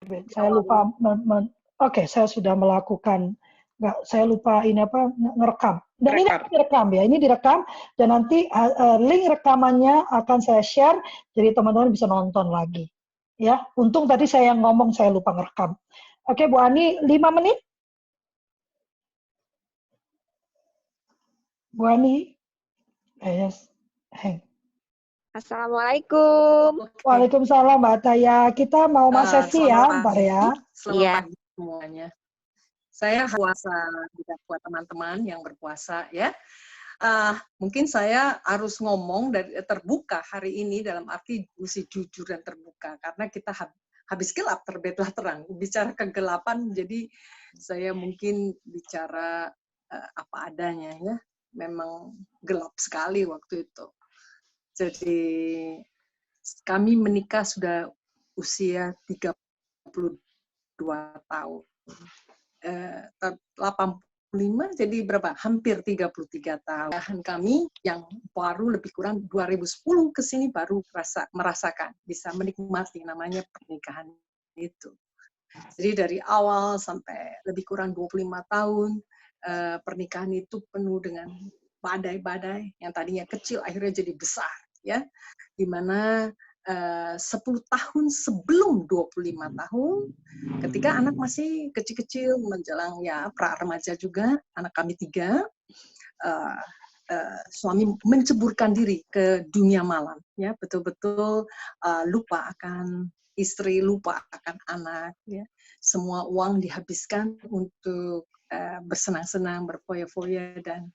Saya lupa oke, saya sudah melakukan saya lupa ini apa ngerekam. Dan ini direkam ya, ini direkam dan nanti link rekamannya akan saya share jadi teman-teman bisa nonton lagi. Ya, untung tadi saya yang ngomong saya lupa ngerekam. Oke, Bu Ani, 5 menit. Bu Ani. Yes. Hang. Assalamualaikum. Waalaikumsalam Mbak Taya. Kita mau sesi ya, Mbak ya. Selamat pagi semuanya. Saya puasa juga buat teman-teman yang berpuasa ya. Mungkin saya harus ngomong dari terbuka hari ini dalam arti mesti jujur dan terbuka karena kita habis gelap terbitlah terang. Bicara kegelapan jadi saya mungkin bicara apa adanya ya. Memang gelap sekali waktu itu. Jadi kami menikah sudah usia 32 tahun. 85 jadi berapa? Hampir 33 tahun. Kami yang baru lebih kurang 2010 ke sini baru merasakan, bisa menikmati namanya pernikahan itu. Jadi dari awal sampai lebih kurang 25 tahun, pernikahan itu penuh dengan badai-badai yang tadinya kecil akhirnya jadi besar. Ya, di mana 10 tahun sebelum 25 tahun, ketika anak masih kecil-kecil menjelang ya pra-remaja juga, anak kami 3, suami menceburkan diri ke dunia malam, ya betul-betul lupa akan istri, lupa akan anak, ya semua uang dihabiskan untuk bersenang-senang, berfoya-foya dan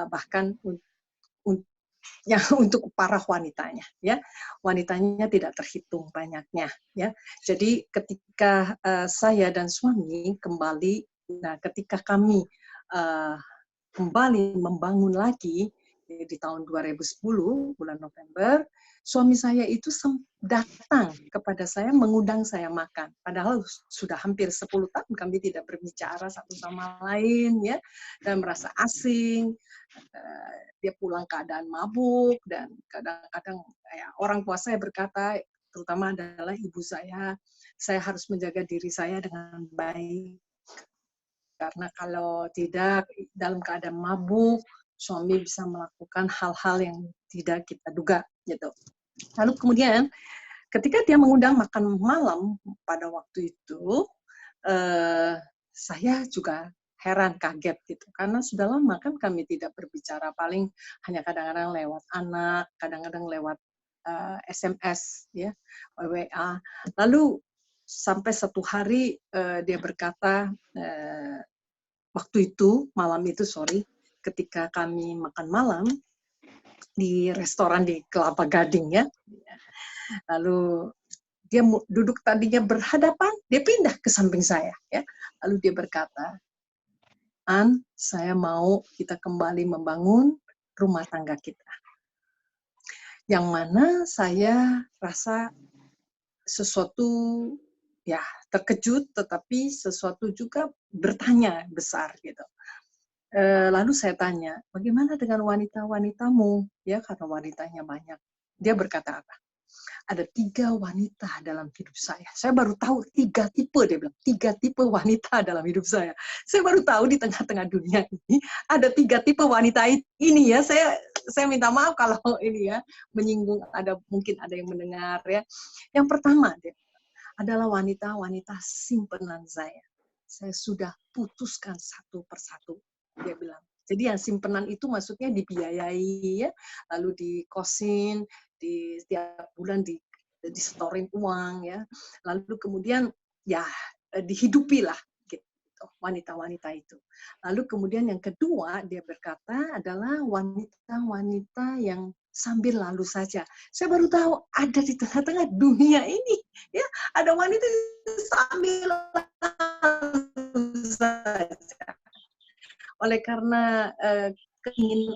bahkan untuk para wanitanya, ya wanitanya tidak terhitung banyaknya, ya. Jadi ketika saya dan suami kembali, nah ketika kami kembali membangun lagi di tahun 2010 bulan November, suami saya itu datang kepada saya mengundang saya makan. Padahal sudah hampir 10 tahun kami tidak berbicara satu sama lain, ya, dan merasa asing. Dia pulang keadaan mabuk dan kadang-kadang orang tua saya berkata, terutama adalah ibu saya harus menjaga diri saya dengan baik. Karena kalau tidak dalam keadaan mabuk, suami bisa melakukan hal-hal yang tidak kita duga, gitu. Lalu kemudian ketika dia mengundang makan malam pada waktu itu, saya juga heran, kaget gitu, karena sudah lama kan kami tidak berbicara, paling hanya kadang-kadang lewat anak, kadang-kadang lewat SMS, ya, WA. Lalu sampai satu hari dia berkata, waktu itu malam itu ketika kami makan malam di restoran di Kelapa Gading, ya, lalu dia duduk tadinya berhadapan, dia pindah ke samping saya, ya. Lalu dia berkata, "An, saya mau kita kembali membangun rumah tangga kita." Yang mana saya rasa sesuatu ya terkejut, tetapi sesuatu juga bertanya besar gitu. Lalu saya tanya, bagaimana dengan wanita-wanitamu? Ya, karena wanitanya banyak. Dia berkata apa? Ada 3 wanita dalam hidup saya. Saya baru tahu 3 tipe, dia bilang. 3 tipe wanita dalam hidup saya. Saya baru tahu di tengah-tengah dunia ini ada 3 tipe wanita ini, ya. Saya minta maaf kalau ini ya menyinggung, mungkin ada yang mendengar, ya. Yang pertama dia adalah wanita-wanita simpenan saya. Saya sudah putuskan satu persatu, dia bilang. Jadi yang simpenan itu maksudnya dibiayai, ya, lalu dikosin, di setiap bulan disetorin uang, ya, lalu kemudian ya dihidupilah gitu wanita-wanita itu. Lalu kemudian yang kedua dia berkata adalah wanita-wanita yang sambil lalu saja. Saya baru tahu ada di tengah-tengah dunia ini, ya, ada wanita sambil lalu saja. Oleh karena keinginan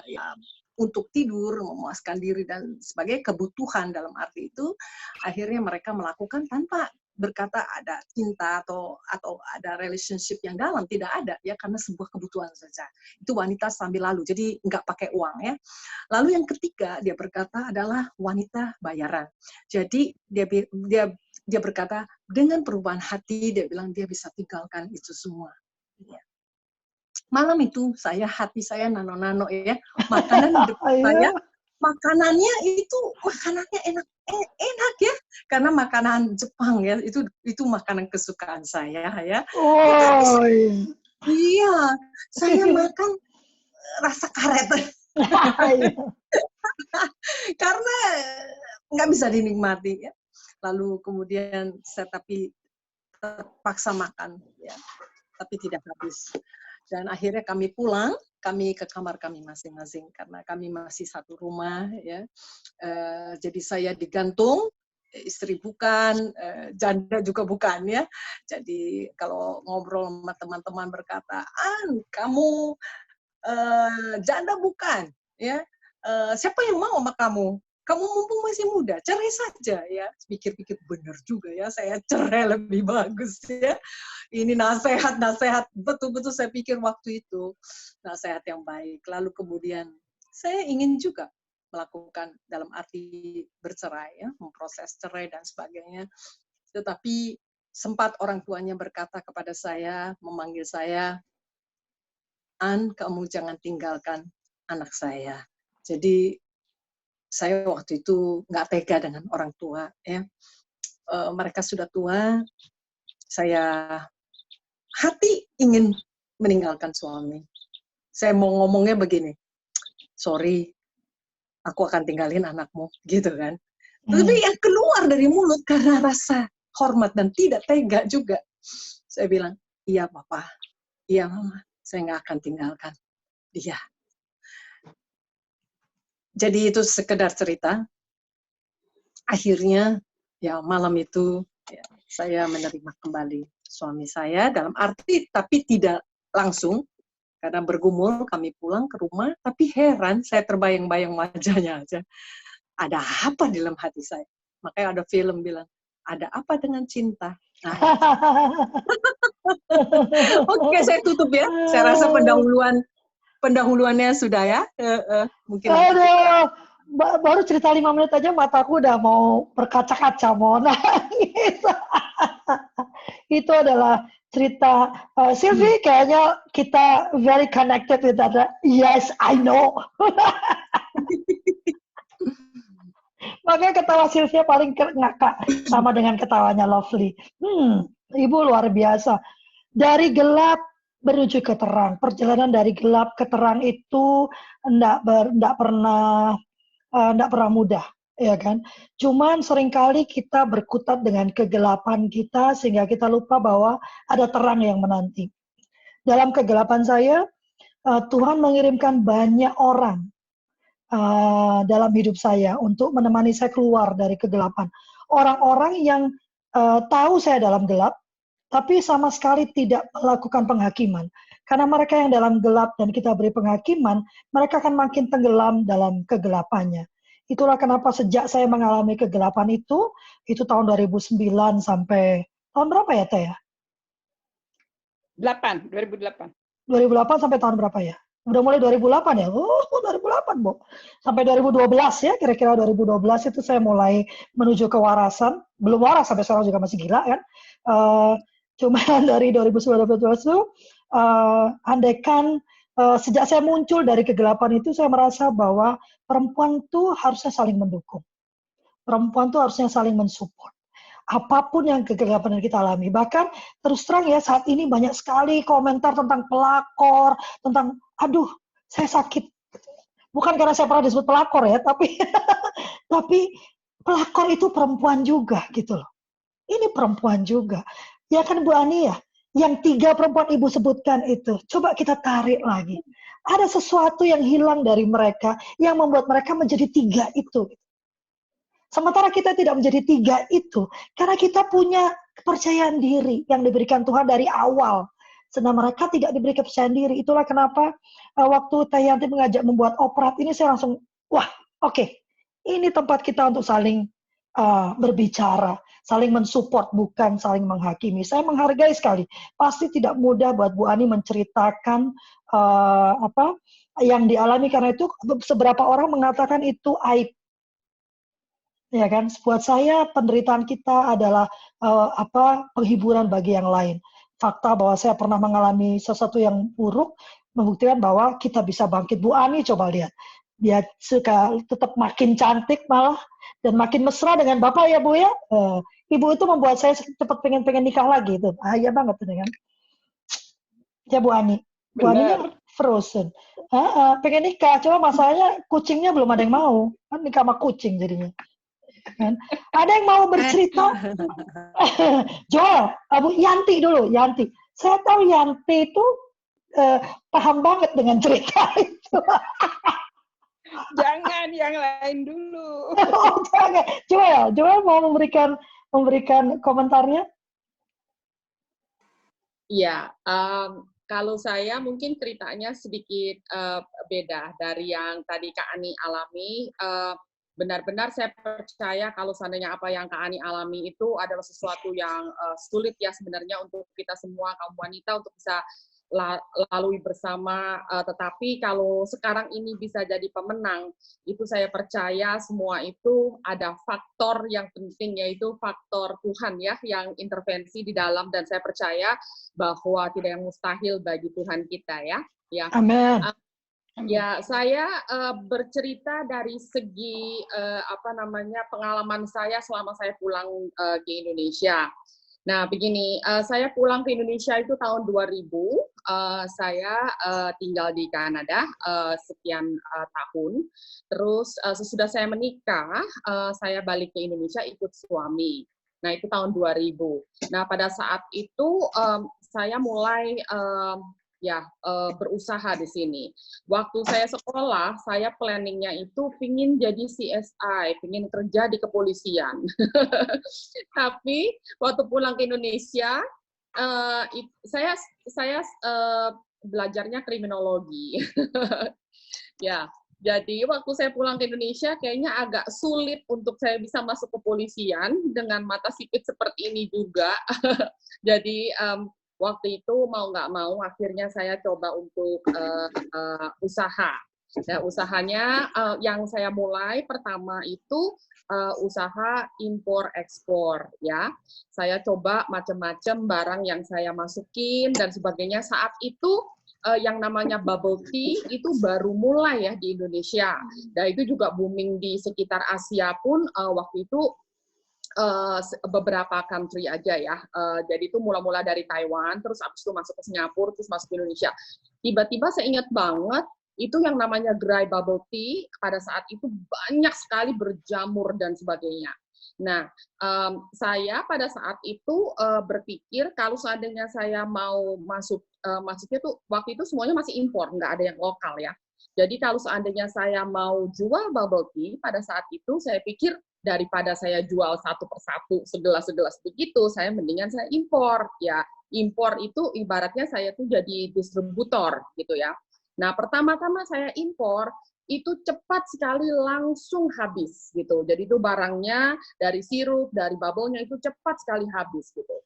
ya, untuk tidur, memuaskan diri dan sebagai kebutuhan dalam arti itu, akhirnya mereka melakukan tanpa berkata ada cinta atau ada relationship yang dalam, tidak ada ya, karena sebuah kebutuhan saja. Itu wanita sambil lalu, jadi nggak pakai uang ya. Lalu yang ketiga dia berkata adalah wanita bayaran. Jadi dia berkata dengan perubahan hati, dia bilang dia bisa tinggalkan itu semua. Ya. Malam itu hati saya nano-nano ya, makanan di depan saya, makanannya enak ya, karena makanan Jepang ya, itu makanan kesukaan saya ya. Tetapi iya, saya makan rasa karet karena nggak bisa dinikmati ya. Lalu kemudian saya terpaksa makan ya, tapi tidak habis. Dan akhirnya kami pulang, kami ke kamar kami masing-masing karena kami masih satu rumah ya. Jadi saya digantung, istri bukan, janda juga bukan ya. Jadi kalau ngobrol sama teman-teman berkata, kamu janda bukan ya. Siapa yang mau sama kamu? Kamu mumpung masih muda, cerai saja ya. Pikir-pikir benar juga ya, saya cerai lebih bagus ya. Ini nasihat betul-betul saya pikir waktu itu nasihat yang baik. Lalu kemudian saya ingin juga melakukan dalam arti bercerai ya, memproses cerai dan sebagainya. Tetapi sempat orang tuanya berkata kepada saya, memanggil saya, kamu jangan tinggalkan anak saya. Jadi saya waktu itu nggak tega dengan orang tua ya. Mereka sudah tua, saya hati ingin meninggalkan suami. Saya mau ngomongnya begini, sorry, aku akan tinggalin anakmu, gitu kan. Tapi yang keluar dari mulut karena rasa hormat dan tidak tega juga. Saya bilang, iya papa, iya mama, saya nggak akan tinggalkan dia. Jadi itu sekedar cerita. Akhirnya ya malam itu ya, saya menerima kembali suami saya dalam arti tapi tidak langsung karena bergumul kami pulang ke rumah tapi heran saya terbayang-bayang wajahnya aja. Ada apa di dalam hati saya? Makanya ada film bilang ada apa dengan cinta. Nah, Oke, saya tutup ya. Saya rasa pendahuluannya sudah ya. Mungkin baru cerita 5 menit aja mataku udah mau berkaca-kaca, mau nangis. Itu adalah cerita Sylvie, kayaknya kita very connected with that. Yes, I know. Makanya ketawa Sylvia paling ngakak sama dengan ketawanya Lovely. Ibu luar biasa. Dari gelap menuju ke terang. Perjalanan dari gelap ke terang itu enggak pernah mudah, ya kan? Cuman seringkali kita berkutat dengan kegelapan kita sehingga kita lupa bahwa ada terang yang menanti. Dalam kegelapan saya, Tuhan mengirimkan banyak orang dalam hidup saya untuk menemani saya keluar dari kegelapan. Orang-orang yang tahu saya dalam gelap, tapi sama sekali tidak melakukan penghakiman. Karena mereka yang dalam gelap dan kita beri penghakiman, mereka akan makin tenggelam dalam kegelapannya. Itulah kenapa sejak saya mengalami kegelapan itu tahun 2009 sampai tahun berapa ya, Teh? 2008. 2008 sampai tahun berapa ya? Udah mulai 2008 ya? 2008, Bu. Sampai 2012 ya, kira-kira 2012 itu saya mulai menuju kewarasan. Belum waras, sampai sekarang juga masih gila kan. Cuma dari 2019 itu, andaikan sejak saya muncul dari kegelapan itu, saya merasa bahwa perempuan tuh harusnya saling mendukung. Perempuan tuh harusnya saling mensupport. Apapun yang kegelapan yang kita alami. Bahkan terus terang ya, saat ini banyak sekali komentar tentang pelakor, tentang, aduh, saya sakit. Bukan karena saya pernah disebut pelakor ya, tapi pelakor itu perempuan juga gitu loh. Ini perempuan juga. Ya kan Bu Ani ya? Yang 3 perempuan Ibu sebutkan itu, coba kita tarik lagi. Ada sesuatu yang hilang dari mereka, yang membuat mereka menjadi 3 itu. Sementara kita tidak menjadi 3 itu, karena kita punya kepercayaan diri yang diberikan Tuhan dari awal. Sedang mereka tidak diberi kepercayaan diri. Itulah kenapa waktu Teh Yanti mengajak membuat oprat ini, saya langsung, wah, oke. Ini tempat kita untuk saling berbicara, saling mensupport, bukan saling menghakimi. Saya menghargai sekali. Pasti tidak mudah buat Bu Ani menceritakan apa yang dialami, karena itu seberapa orang mengatakan itu aib. Ya kan, buat saya penderitaan kita adalah penghiburan bagi yang lain. Fakta bahwa saya pernah mengalami sesuatu yang buruk membuktikan bahwa kita bisa bangkit. Bu Ani coba lihat, dia suka tetap makin cantik malah dan makin mesra dengan Bapak ya Bu ya. Ibu itu membuat saya cepat pengen nikah lagi itu. Bahaya banget itu kan. Ya Bu Ani. Bu Ani kan frozen. Pengen nikah, cuma masalahnya kucingnya belum ada yang mau. Kan nikah sama kucing jadinya. Kan? Ada yang mau bercerita? Joel, Bu Yanti dulu, Yanti. Saya tahu Yanti itu paham banget dengan cerita itu. Jangan, yang lain dulu. Oh, jangan. Joel mau memberikan komentarnya? Iya, kalau saya mungkin ceritanya sedikit beda dari yang tadi Kak Ani alami. Benar-benar saya percaya kalau seandainya apa yang Kak Ani alami itu adalah sesuatu yang sulit ya sebenarnya untuk kita semua kaum wanita untuk bisa lalui bersama, tetapi kalau sekarang ini bisa jadi pemenang, itu saya percaya semua itu ada faktor yang penting, yaitu faktor Tuhan ya, yang intervensi di dalam, dan saya percaya bahwa tidak yang mustahil bagi Tuhan kita ya. Amin. Ya, saya bercerita dari segi pengalaman saya selama saya pulang ke Indonesia. Nah, begini, saya pulang ke Indonesia itu tahun 2000. Saya tinggal di Kanada sekian tahun. Terus sesudah saya menikah, saya balik ke Indonesia ikut suami. Nah, itu tahun 2000. Nah, pada saat itu saya mulai berusaha di sini. Waktu saya sekolah, saya planningnya itu pingin jadi CSI, pingin kerja di kepolisian. Tapi waktu pulang ke Indonesia, saya belajarnya kriminologi. Ya, jadi waktu saya pulang ke Indonesia, kayaknya agak sulit untuk saya bisa masuk kepolisian dengan mata sipit seperti ini juga. Jadi waktu itu mau nggak mau akhirnya saya coba untuk usaha. Nah, usahanya yang saya mulai pertama itu usaha impor ekspor ya. Saya coba macam-macam barang yang saya masukin dan sebagainya. Saat itu yang namanya bubble tea itu baru mulai ya di Indonesia. Dan itu juga booming di sekitar Asia pun waktu itu beberapa country aja ya. Jadi itu mula-mula dari Taiwan, terus habis itu masuk ke Singapura, terus masuk ke Indonesia. Tiba-tiba saya ingat banget, itu yang namanya gerai bubble tea, pada saat itu banyak sekali berjamur dan sebagainya. Nah, saya pada saat itu berpikir kalau seandainya saya mau maksudnya tuh waktu itu semuanya masih impor, nggak ada yang lokal ya. Jadi kalau seandainya saya mau jual bubble tea, pada saat itu saya pikir daripada saya jual satu persatu segelas-segelas begitu, saya mendingan saya impor ya. Impor itu ibaratnya saya tuh jadi distributor gitu ya. Nah, pertama-tama saya impor itu cepat sekali langsung habis gitu. Jadi itu barangnya dari sirup, dari bubble-nya itu cepat sekali habis gitu.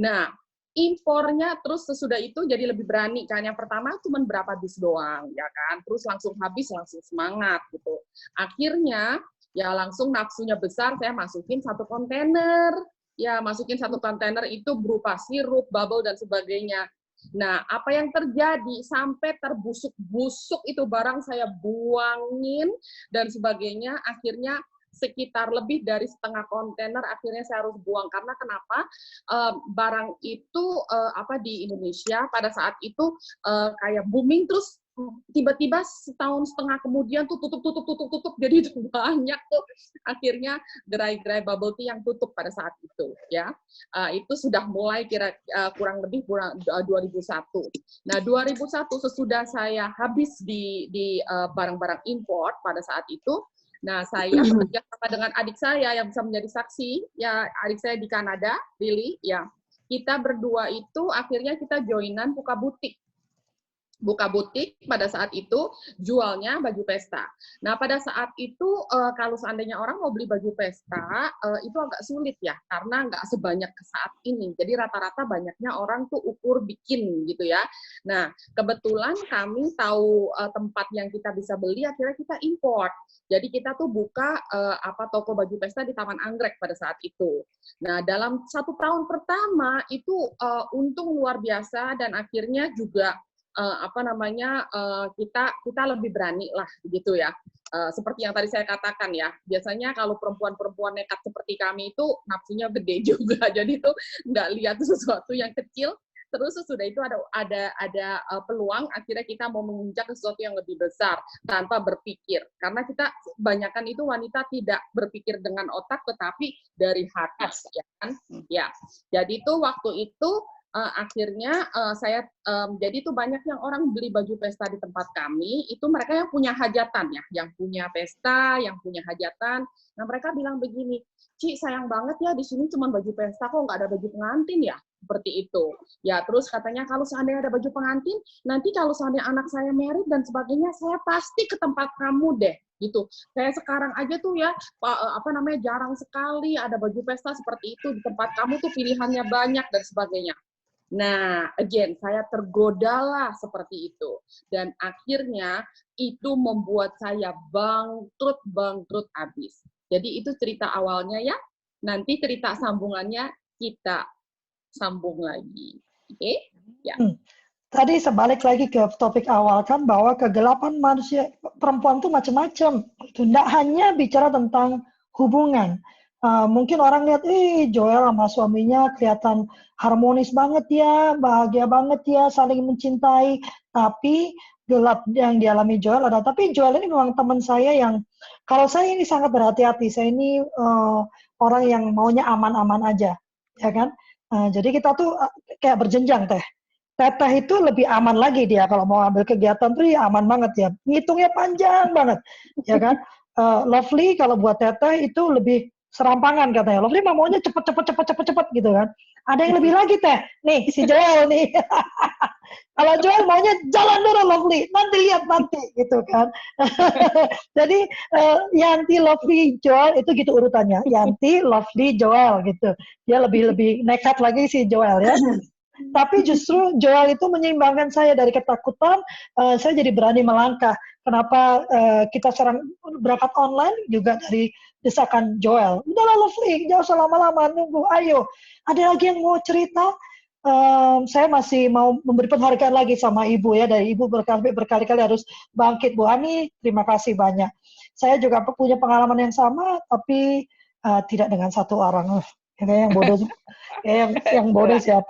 Nah, impornya terus sesudah itu jadi lebih berani kan. Yang pertama cuma berapa bis doang ya kan. Terus langsung habis, langsung semangat gitu. Akhirnya ya langsung nafsunya besar, saya masukin satu kontainer. Ya, masukin satu kontainer itu berupa sirup, bubble, dan sebagainya. Nah, apa yang terjadi? Sampai terbusuk-busuk itu barang saya buangin, dan sebagainya. Akhirnya sekitar lebih dari setengah kontainer akhirnya saya harus buang. Karena kenapa? Barang itu di Indonesia pada saat itu kayak booming, terus tiba-tiba setahun setengah kemudian tuh tutup, jadi itu banyak tuh akhirnya gerai-gerai bubble tea yang tutup pada saat itu ya. Itu sudah mulai kurang lebih 2001. Nah, 2001 sesudah saya habis di barang-barang import pada saat itu. Nah, saya bekerja sama dengan adik saya yang bisa menjadi saksi ya, adik saya di Kanada, Lily ya. Kita berdua itu akhirnya kita joinan buka butik. buka butik pada saat itu, jualnya baju pesta. Nah, pada saat itu kalau seandainya orang mau beli baju pesta, itu agak sulit ya, karena nggak sebanyak saat ini. Jadi rata-rata banyaknya orang tuh ukur bikin gitu ya. Nah, kebetulan kami tahu tempat yang kita bisa beli, akhirnya kita import. Jadi kita tuh buka toko baju pesta di Taman Anggrek pada saat itu. Nah, dalam 1 tahun pertama itu untung luar biasa, dan akhirnya juga kita lebih berani lah gitu ya. Seperti yang tadi saya katakan ya, biasanya kalau perempuan-perempuan nekat seperti kami itu nafsunya gede juga, jadi itu nggak lihat sesuatu yang kecil, terus sesudah itu ada peluang, akhirnya kita mau menginjak sesuatu yang lebih besar tanpa berpikir, karena kita kebanyakan itu wanita tidak berpikir dengan otak tetapi dari hati, ya kan? Ya, jadi itu waktu itu akhirnya jadi itu banyak yang orang beli baju pesta di tempat kami, itu mereka yang punya hajatan ya, yang punya pesta, yang punya hajatan. Nah, mereka bilang begini, Ci, sayang banget ya, di sini cuma baju pesta, kok nggak ada baju pengantin ya? Seperti itu. Ya, terus katanya kalau seandainya ada baju pengantin, nanti kalau seandainya anak saya married dan sebagainya, saya pasti ke tempat kamu deh. Gitu. Kayak sekarang aja tuh ya, jarang sekali ada baju pesta seperti itu di tempat kamu tuh, pilihannya banyak dan sebagainya. Nah, again, saya tergodalah seperti itu. Dan akhirnya itu membuat saya bangkrut habis. Jadi itu cerita awalnya ya. Nanti cerita sambungannya kita sambung lagi. Oke? Ya. Tadi sebalik lagi ke topik awal kan, bahwa kegelapan manusia perempuan itu macam-macam. Tidak hanya bicara tentang hubungan. Mungkin orang lihat, Joel sama suaminya kelihatan harmonis banget ya, bahagia banget ya, saling mencintai. Tapi gelap yang dialami Joel ada. Tapi Joel ini memang teman saya yang, kalau saya ini sangat berhati-hati. Saya ini orang yang maunya aman-aman aja, ya kan? Jadi kita tuh kayak berjenjang teh. Teteh itu lebih aman lagi dia kalau mau ambil kegiatan tuh ya aman banget ya. Ngitungnya panjang banget, ya kan? Lovely kalau buat teteh itu lebih serampangan katanya. Lovely maunya cepet gitu kan. Ada yang lebih lagi teh. Nih si Joel nih. Kalau Joel maunya jalan dulu Lovely. Nanti lihat nanti gitu kan. Jadi Yanti, Lovely, Joel itu gitu urutannya. Yanti, Lovely, Joel gitu. Dia lebih nekat lagi si Joel ya. Tapi justru Joel itu menyeimbangkan saya dari ketakutan, saya jadi berani melangkah. Kenapa kita sekarang berangkat online juga dari desakan Joel. Udahlah Lovely, jangan usah lama-lama nunggu, ayo. Ada lagi yang mau cerita? Saya masih mau memberi penghargaan lagi sama Ibu ya, dari Ibu berkali-kali harus bangkit. Bu Ani, terima kasih banyak. Saya juga punya pengalaman yang sama, tapi tidak dengan satu orang. Kayaknya yang bodoh, yang bodoh siapa?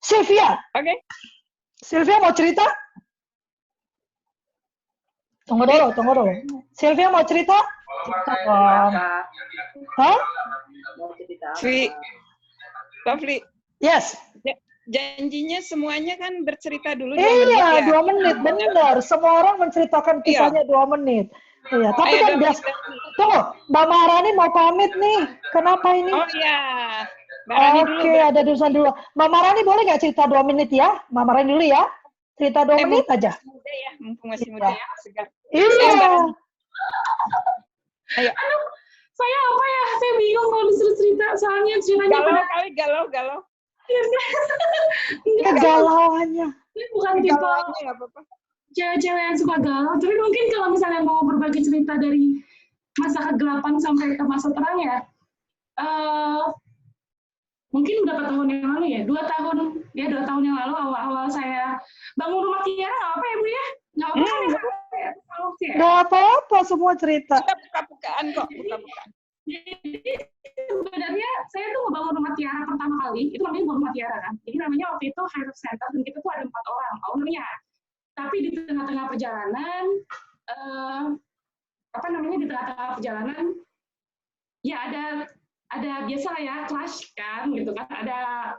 Sylvia. Oke. Sylvia mau cerita? Tunggu dulu. Sylvia mau cerita? Hah? Lovely. Yes. Janjinya semuanya kan bercerita dulu 2 menit ya? 2 menit, benar. Semua orang menceritakan kisahnya 2 menit. Iya, tapi kan biasa. Tunggu, Mbak Maharani mau pamit nih. Kenapa ini? Oh iya. Oke, ada urusan dulu. Mbak Maharani boleh nggak cerita 2 menit ya? Mbak Maharani dulu ya. Cerita 2 menit aja. Muda ya, mumpung masih muda ya, segar. Iya. Ayo. Aduh, saya apa ya? Saya bingung kalau disuruh cerita, soalnya ceritanya galau. Kegalauannya. Ini bukan tipe nggak apa-apa. Cewek-cewek yang suka galau, tapi mungkin kalau misalnya mau berbagi cerita dari masa kegelapan sampai ke masa terang ya, mungkin berapa tahun yang lalu ya, 2 tahun yang lalu awal-awal saya bangun rumah tiara, nggak apa ya Bu ya? Nggak apa-apa, semua cerita. Kita buka-bukaan kok, buka-bukaan. Jadi sebenarnya saya tuh ngebangun rumah tiara pertama kali, itu namanya rumah tiara kan. Jadi namanya waktu itu High Center, dan kita tuh ada 4 orang ownernya. Tapi di tengah-tengah perjalanan, di tengah-tengah perjalanan, ya ada biasa lah ya, clash kan, gitu kan, ada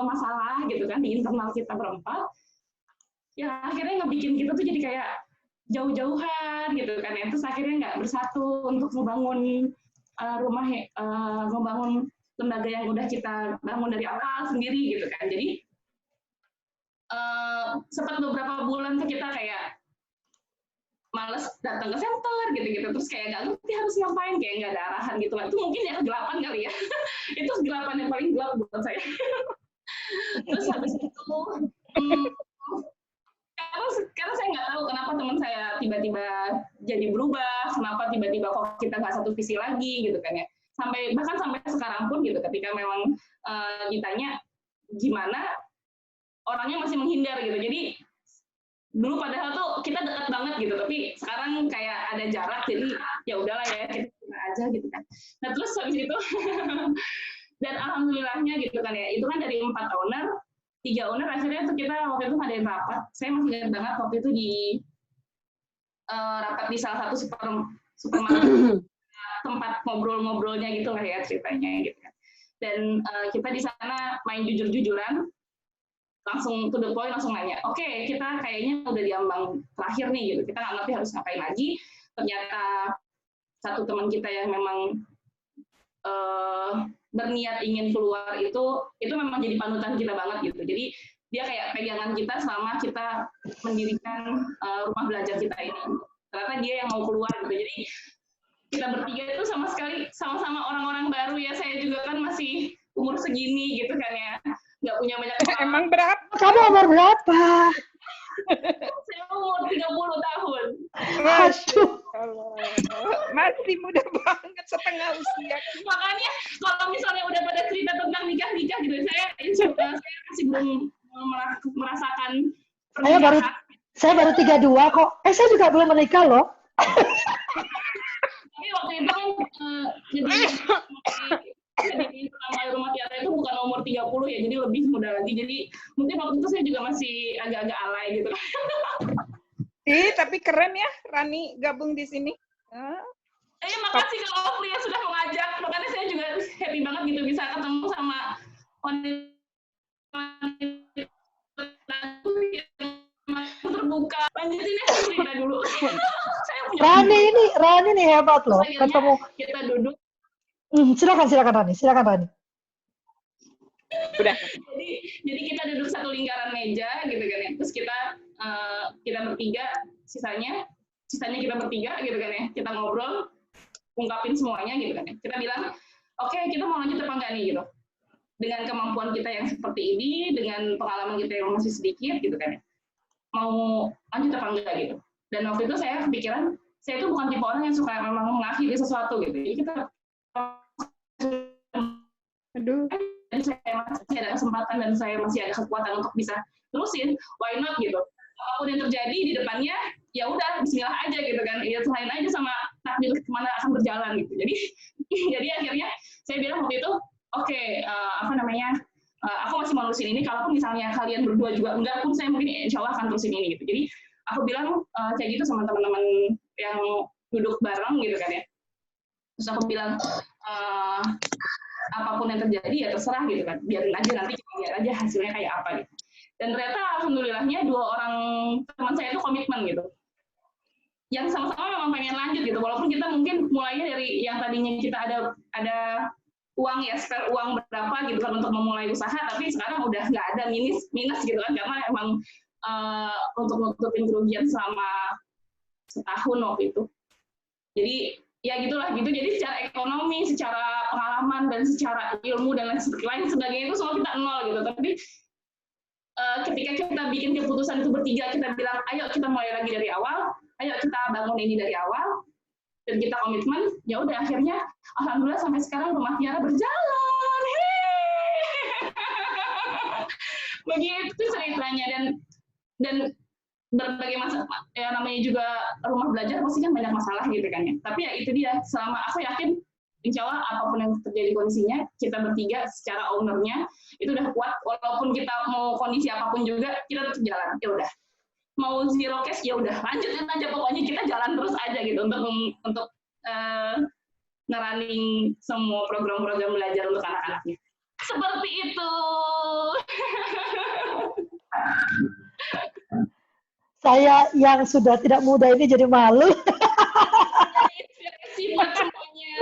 masalah gitu kan di internal kita berempat. Ya akhirnya ngebikin kita tuh jadi kayak jauh-jauhan gitu kan, ya. Terus akhirnya nggak bersatu untuk membangun lembaga yang udah kita bangun dari awal sendiri gitu kan. Jadi sempat beberapa bulan tuh kita kayak males datang ke center gitu-gitu, terus kayak nggak ngerti harus ngapain, kayak nggak ada arahan gitu lah. Itu mungkin ya kegelapan kali ya. Itu kegelapan yang paling gelap buat saya. Terus habis itu karena saya nggak tahu kenapa teman saya tiba-tiba jadi berubah, kenapa tiba-tiba kok kita nggak satu visi lagi gitu kan ya. Bahkan sampai sekarang pun gitu, ketika memang ditanya gimana, orangnya masih menghindar gitu. Jadi dulu padahal tuh kita dekat banget gitu, tapi sekarang kayak ada jarak, jadi ya udahlah ya kita aja gitu kan. Nah terus habis itu dan alhamdulillahnya gitu kan ya, itu kan dari 4 owner, 3 owner akhirnya tuh kita waktu itu ngadain rapat. Saya masih ingat banget waktu itu di rapat di salah satu supermarket, tempat ngobrol-ngobrolnya gitu lah ya ceritanya gitu kan. Dan kita di sana main jujur-jujuran, langsung to the point, langsung nanya, oke, kita kayaknya udah di ambang terakhir nih gitu, kita nggak ngerti harus ngapain lagi. Ternyata satu teman kita yang memang berniat ingin keluar itu memang jadi panutan kita banget gitu. Jadi dia kayak pegangan kita selama kita mendirikan rumah belajar kita ini. Ternyata dia yang mau keluar gitu. Jadi kita bertiga itu sama sekali sama-sama orang-orang baru ya. Saya juga kan masih umur segini gitu kan ya. Nggak punya banyak pengalaman. Emang berapa? Kamu umur berapa? Saya umur 30 tahun. Masya Allah. Masih muda banget, setengah usia. Makanya kalau misalnya udah pada cerita tentang nikah gitu, saya masih belum merasakan pernikahan. Saya baru 32 kok. Saya juga belum menikah loh. Tapi waktu itu kan jadi pertama rumah tiara itu bukan umur 30 ya, jadi lebih muda lagi. Jadi mungkin waktu itu saya juga masih agak-agak alay gitu. Tapi keren ya Rani gabung di sini. Makasih kalau Pria sudah mengajak. Makanya saya juga happy banget gitu bisa ketemu sama wanita terbuka. Lanjutin ya cerita dulu. Rani nih hebat loh. Ketemu. Kita duduk. Silakan Rani. Udah. Jadi kita duduk satu lingkaran meja gitu kan ya. Terus kita bertiga, sisanya kita bertiga gitu kan ya. Kita ngobrol, ungkapin semuanya gitu kan ya. Kita bilang, oke, kita mau lanjut apa enggak nih gitu. Dengan kemampuan kita yang seperti ini, dengan pengalaman kita yang masih sedikit gitu kan ya. Mau lanjut apa enggak gitu. Dan waktu itu saya kepikiran, saya itu bukan tipe orang yang suka memang mengakhiri sesuatu gitu. Jadi kita dan saya masih ada kesempatan dan saya masih ada kekuatan untuk bisa terusin, why not gitu. Apapun yang terjadi di depannya, ya udah bismillah aja gitu kan. Ya selain aja sama takdir kemana akan berjalan gitu. Jadi akhirnya saya bilang waktu itu, oke, aku masih mau terusin ini. Kalaupun misalnya kalian berdua juga enggak pun, saya mungkin insya Allah akan terusin ini gitu. Jadi aku bilang kayak gitu sama teman-teman yang duduk bareng gitu kan ya. Terus aku bilang apapun yang terjadi ya terserah gitu kan, biarin aja, nanti kita lihat aja hasilnya kayak apa gitu. Dan ternyata alhamdulillahnya 2 orang teman saya itu komitmen gitu, yang sama-sama memang pengen lanjut gitu, walaupun kita mungkin mulainya dari yang tadinya kita ada uang ya, spare uang berapa gitu kan untuk memulai usaha, tapi sekarang udah nggak ada minus gitu kan, karena emang untuk nutupin kerugian selama setahun waktu itu. Jadi ya gitulah gitu. Jadi secara ekonomi, secara pengalaman dan secara ilmu dan lain sebagainya itu semua kita nol gitu. Tapi ketika kita bikin keputusan itu bertiga, kita bilang ayo kita mulai lagi dari awal, ayo kita bangun ini dari awal, dan kita komitmen, ya udah akhirnya alhamdulillah sampai sekarang Rumah Tiara berjalan. Begitu ceritanya. Dan berbagai masalah, ya namanya juga rumah belajar pasti kan banyak masalah gitu kan ya. Tapi ya itu dia, selama aku yakin insya Allah apapun yang terjadi kondisinya, kita bertiga secara ownernya itu udah kuat, walaupun kita mau kondisi apapun juga kita tetap jalan. Ya udah, mau zero cash ya udah lanjutin aja, pokoknya kita jalan terus aja gitu untuk ngerunning semua program-program belajar untuk anak-anaknya. Seperti itu. Saya yang sudah tidak muda ini jadi malu. Jadi inspirasi buat semuanya.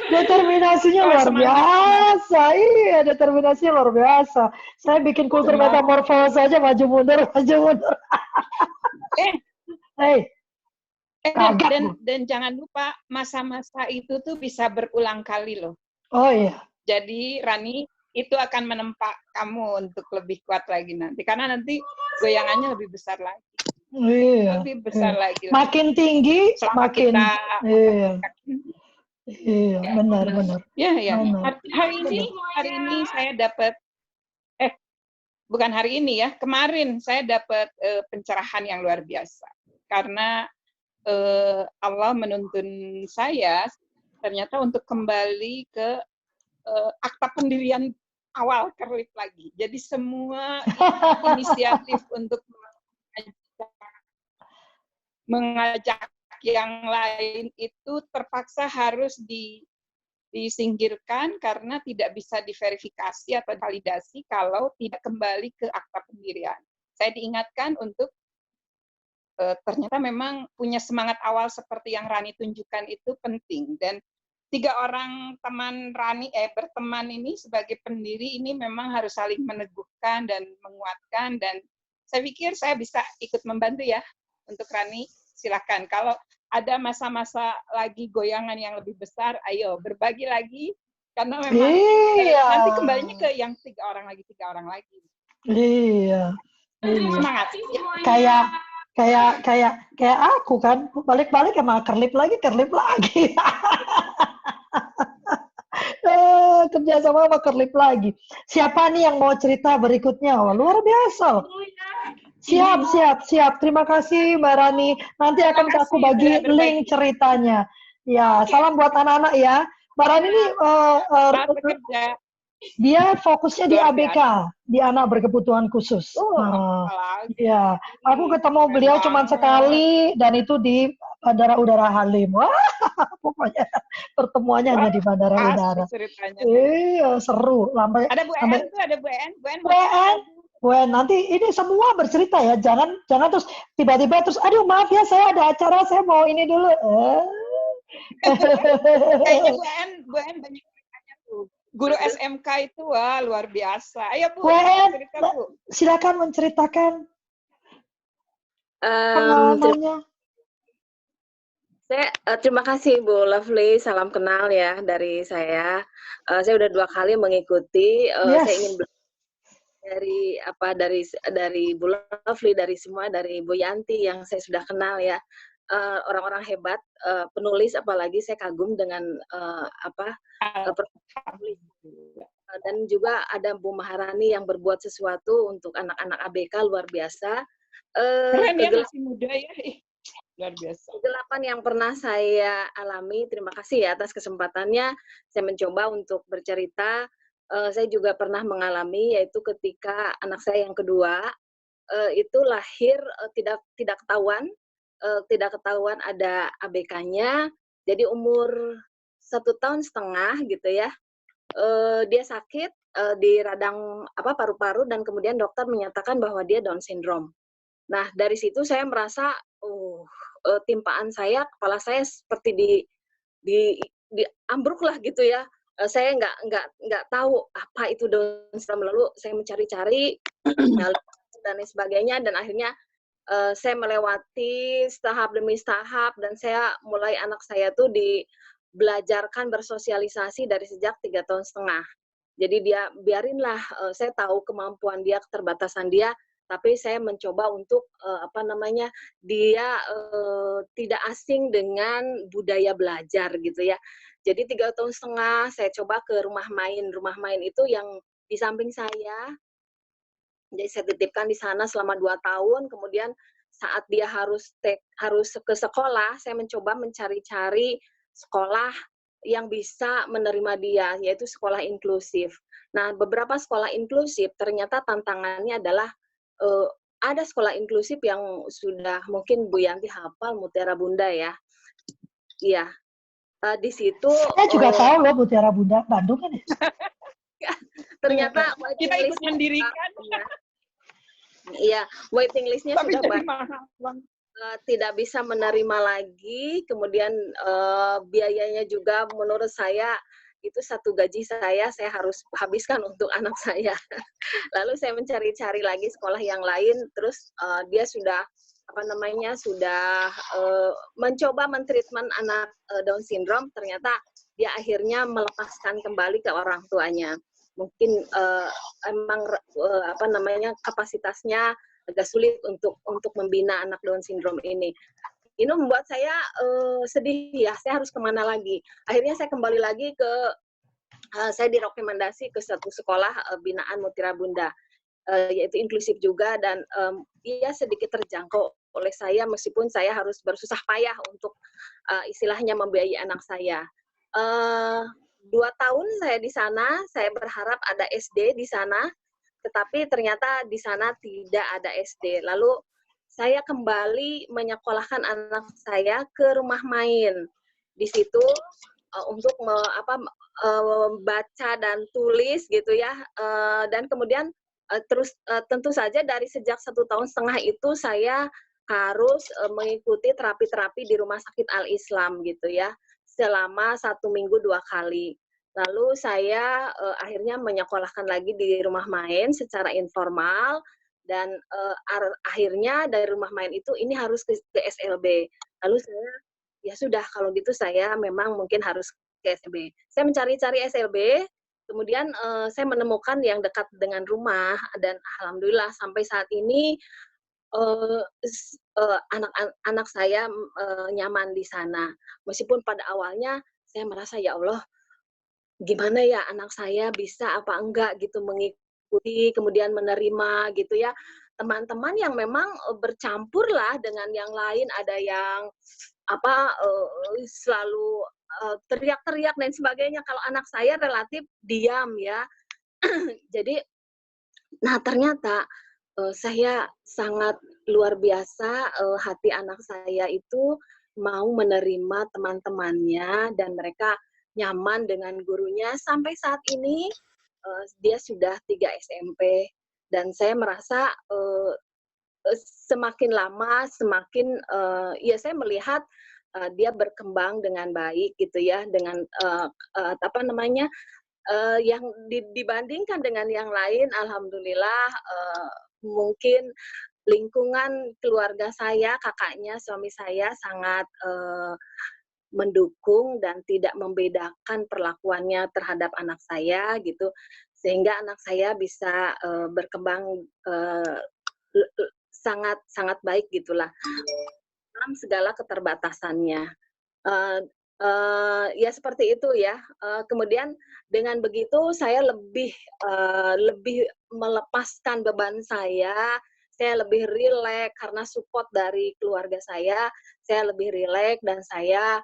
Determinasinya Kalau luar semangat. biasa. Iya, determinasinya luar biasa. Saya bikin kultur Semangat. metamorfosa aja maju mundur, maju mundur. Eh, Hei, kaget Bu. dan jangan lupa masa-masa itu tuh bisa berulang kali loh. Oh iya. Jadi Rani itu akan menempa kamu untuk lebih kuat lagi nanti. Karena nanti goyangannya lebih besar lagi. Iya. Lebih besar Iya. lagi. Makin tinggi, Selama makin. kita Iya. Iya, benar. Ya. Benar. Hari ini saya dapat bukan hari ini ya, kemarin saya dapat pencerahan yang luar biasa. Karena Allah menuntun saya ternyata untuk kembali ke akta pendirian awal Kerlip lagi. Jadi semua inisiatif untuk mengajak yang lain itu terpaksa harus disingkirkan karena tidak bisa diverifikasi atau validasi kalau tidak kembali ke akta pendirian. Saya diingatkan untuk ternyata memang punya semangat awal seperti yang Rani tunjukkan itu penting. Dan 3 orang teman Rani berteman ini sebagai pendiri ini memang harus saling meneguhkan dan menguatkan, dan saya pikir saya bisa ikut membantu ya untuk Rani. Silakan kalau ada masa-masa lagi goyangan yang lebih besar, ayo berbagi lagi karena memang nanti kembalinya ke yang 3 orang lagi. Iya. Semangat. Kayak aku kan, balik-balik sama Kerlip lagi. Kerja sama Kerlip lagi. Siapa nih yang mau cerita berikutnya? Wah, luar biasa. Siap. Terima kasih Mbak Rani. Nanti akan aku bagi link ceritanya. Ya, salam buat anak-anak ya. Mbak Rani ini dia fokusnya di ABK, di anak berkebutuhan khusus. Ya, aku ketemu beliau cuma sekali dan itu di Bandara Udara Halim. Wah, pokoknya pertemuannya hanya di Bandara Udara. Iya, seru. Ada Bu En. Bu En, nanti ini semua bercerita ya. Jangan terus tiba-tiba terus, aduh maaf ya saya ada acara, saya mau ini dulu. Kayaknya Bu En banyak ceritanya tuh. Guru SMK itu wah luar biasa. Ayo Bu cerita Bu. Silakan menceritakan pengalamannya. Terima kasih Bu Lovely, salam kenal ya dari saya. Saya udah 2 kali mengikuti. Saya ingin dari Bu Lovely, dari Bu Yanti yang saya sudah kenal ya, orang-orang hebat, penulis, apalagi saya kagum dengan dan juga ada Bu Maharani yang berbuat sesuatu untuk anak-anak ABK luar biasa. Keren ya, masih muda ya. Luar biasa. Kegelapan yang pernah saya alami, terima kasih ya atas kesempatannya. Saya mencoba untuk bercerita. Saya juga pernah mengalami, yaitu ketika anak saya yang kedua itu lahir tidak ketahuan ada ABK-nya. Jadi umur 1,5 tahun gitu ya. Dia sakit di radang paru-paru dan kemudian dokter menyatakan bahwa dia Down syndrome. Nah dari situ saya merasa timpaan saya, kepala saya seperti di ambruk lah gitu ya. Saya nggak tahu apa itu Down syndrome, lalu saya mencari-cari dan lain sebagainya, dan akhirnya saya melewati tahap demi tahap, dan saya mulai anak saya tuh belajarkan bersosialisasi dari sejak 3,5 tahun. Jadi dia biarinlah, saya tahu kemampuan dia, keterbatasan dia, tapi saya mencoba untuk dia tidak asing dengan budaya belajar gitu ya. Jadi 3,5 tahun saya coba ke rumah main itu yang di samping saya. Jadi saya titipkan di sana selama 2 tahun, kemudian saat dia harus ke sekolah, saya mencoba mencari-cari sekolah yang bisa menerima dia, yaitu sekolah inklusif. Nah, beberapa sekolah inklusif ternyata tantangannya adalah ada sekolah inklusif yang sudah mungkin Bu Yanti hafal, Mutiara Bunda ya. Iya. Di situ saya juga tahu loh Mutiara Bunda, Bandung kan ya. Ternyata kita ikut mendirikan. Iya, waiting list-nya sudah banyak. tidak bisa menerima lagi, kemudian biayanya juga menurut saya itu satu gaji saya harus habiskan untuk anak saya. Lalu saya mencari-cari lagi sekolah yang lain, terus dia sudah sudah mencoba mentreatment anak Down syndrome, ternyata dia akhirnya melepaskan kembali ke orang tuanya. Mungkin emang kapasitasnya agak sulit untuk membina anak Down syndrome ini. Ini membuat saya sedih ya, saya harus kemana lagi. Akhirnya saya kembali lagi saya direkomendasi ke satu sekolah binaan Mutiara Bunda, yaitu inklusif juga, dan dia sedikit terjangkau oleh saya, meskipun saya harus bersusah payah untuk istilahnya membiayai anak saya. 2 tahun saya di sana, saya berharap ada SD di sana, tetapi ternyata di sana tidak ada SD. Lalu saya kembali menyekolahkan anak saya ke rumah main. Di situ untuk baca dan tulis gitu ya. Dan kemudian terus tentu saja dari sejak 1,5 tahun itu saya harus mengikuti terapi-terapi di Rumah Sakit Al-Islam gitu ya, selama 1 minggu 2 kali. Lalu saya akhirnya menyekolahkan lagi di rumah main secara informal, dan akhirnya dari rumah main itu ini harus ke SLB. Lalu saya, ya sudah kalau gitu saya memang mungkin harus ke SLB. Saya mencari-cari SLB, kemudian saya menemukan yang dekat dengan rumah, dan alhamdulillah sampai saat ini anak saya nyaman di sana. Meskipun pada awalnya saya merasa, ya Allah, gimana ya anak saya bisa apa enggak gitu mengikuti, kemudian menerima gitu ya. Teman-teman yang memang bercampur lah dengan yang lain, ada yang selalu teriak-teriak dan sebagainya. Kalau anak saya relatif diam ya. Jadi, nah ternyata saya sangat luar biasa, hati anak saya itu mau menerima teman-temannya, dan mereka nyaman dengan gurunya. Sampai saat ini dia sudah 3 SMP, dan saya merasa semakin lama semakin ya saya melihat dia berkembang dengan baik gitu ya, dengan yang dibandingkan dengan yang lain, alhamdulillah mungkin lingkungan keluarga saya, kakaknya, suami saya sangat mendukung dan tidak membedakan perlakuannya terhadap anak saya gitu, sehingga anak saya bisa berkembang sangat sangat baik gitulah dalam segala keterbatasannya. Ya seperti itu ya. Kemudian dengan begitu saya lebih melepaskan beban saya lebih rileks karena support dari keluarga saya lebih rileks, dan saya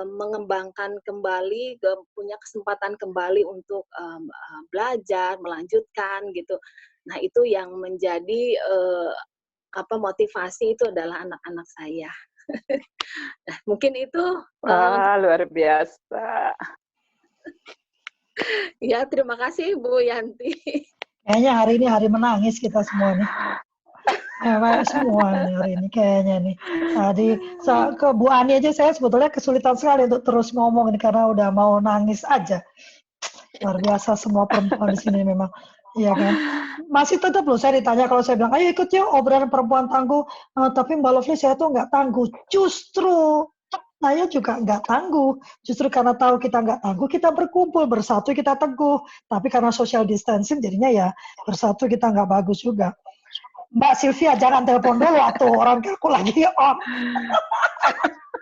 mengembangkan kembali, punya kesempatan kembali untuk belajar, melanjutkan gitu. Nah itu yang menjadi motivasi itu adalah anak-anak saya. Nah, mungkin itu. Luar biasa. Ya, terima kasih Bu Yanti. Kayaknya hari ini hari menangis kita semua nih. Semua nih hari ini kayaknya nih. Tadi ke Bu Ani aja saya sebetulnya kesulitan sekali untuk terus ngomong ini karena udah mau nangis aja. Luar biasa semua perempuan di sini memang. Iya kan? Masih tetap loh saya ditanya, kalau saya bilang, ayo ikut yuk obrolan perempuan tangguh, tapi Mbak Lovely saya tuh nggak tangguh. Justru saya juga nggak tangguh. Justru karena tahu kita nggak tangguh, kita berkumpul, bersatu kita teguh. Tapi karena social distancing jadinya ya bersatu kita nggak bagus juga. Mbak Sylvia jangan telepon dulu atau orang aku lagi on.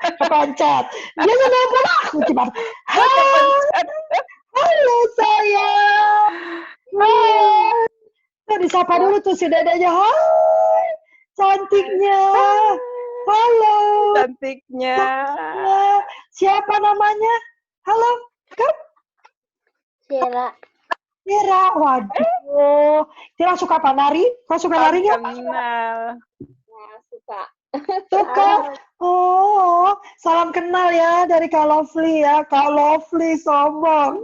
Kepencet. Dia nelpon aku cuma, halo sayang. Hai. Nah, disapa dulu tuh si dedenya. Hai. Cantiknya. Halo. Cantiknya. Siapa namanya? Halo. Kan? Tira. Waduh. Tira suka apa nari? Kau suka nari nggak? Kenal. Suka. Suka. Oh, salam kenal ya dari Kak Lovely ya. Kak Lovely sombong.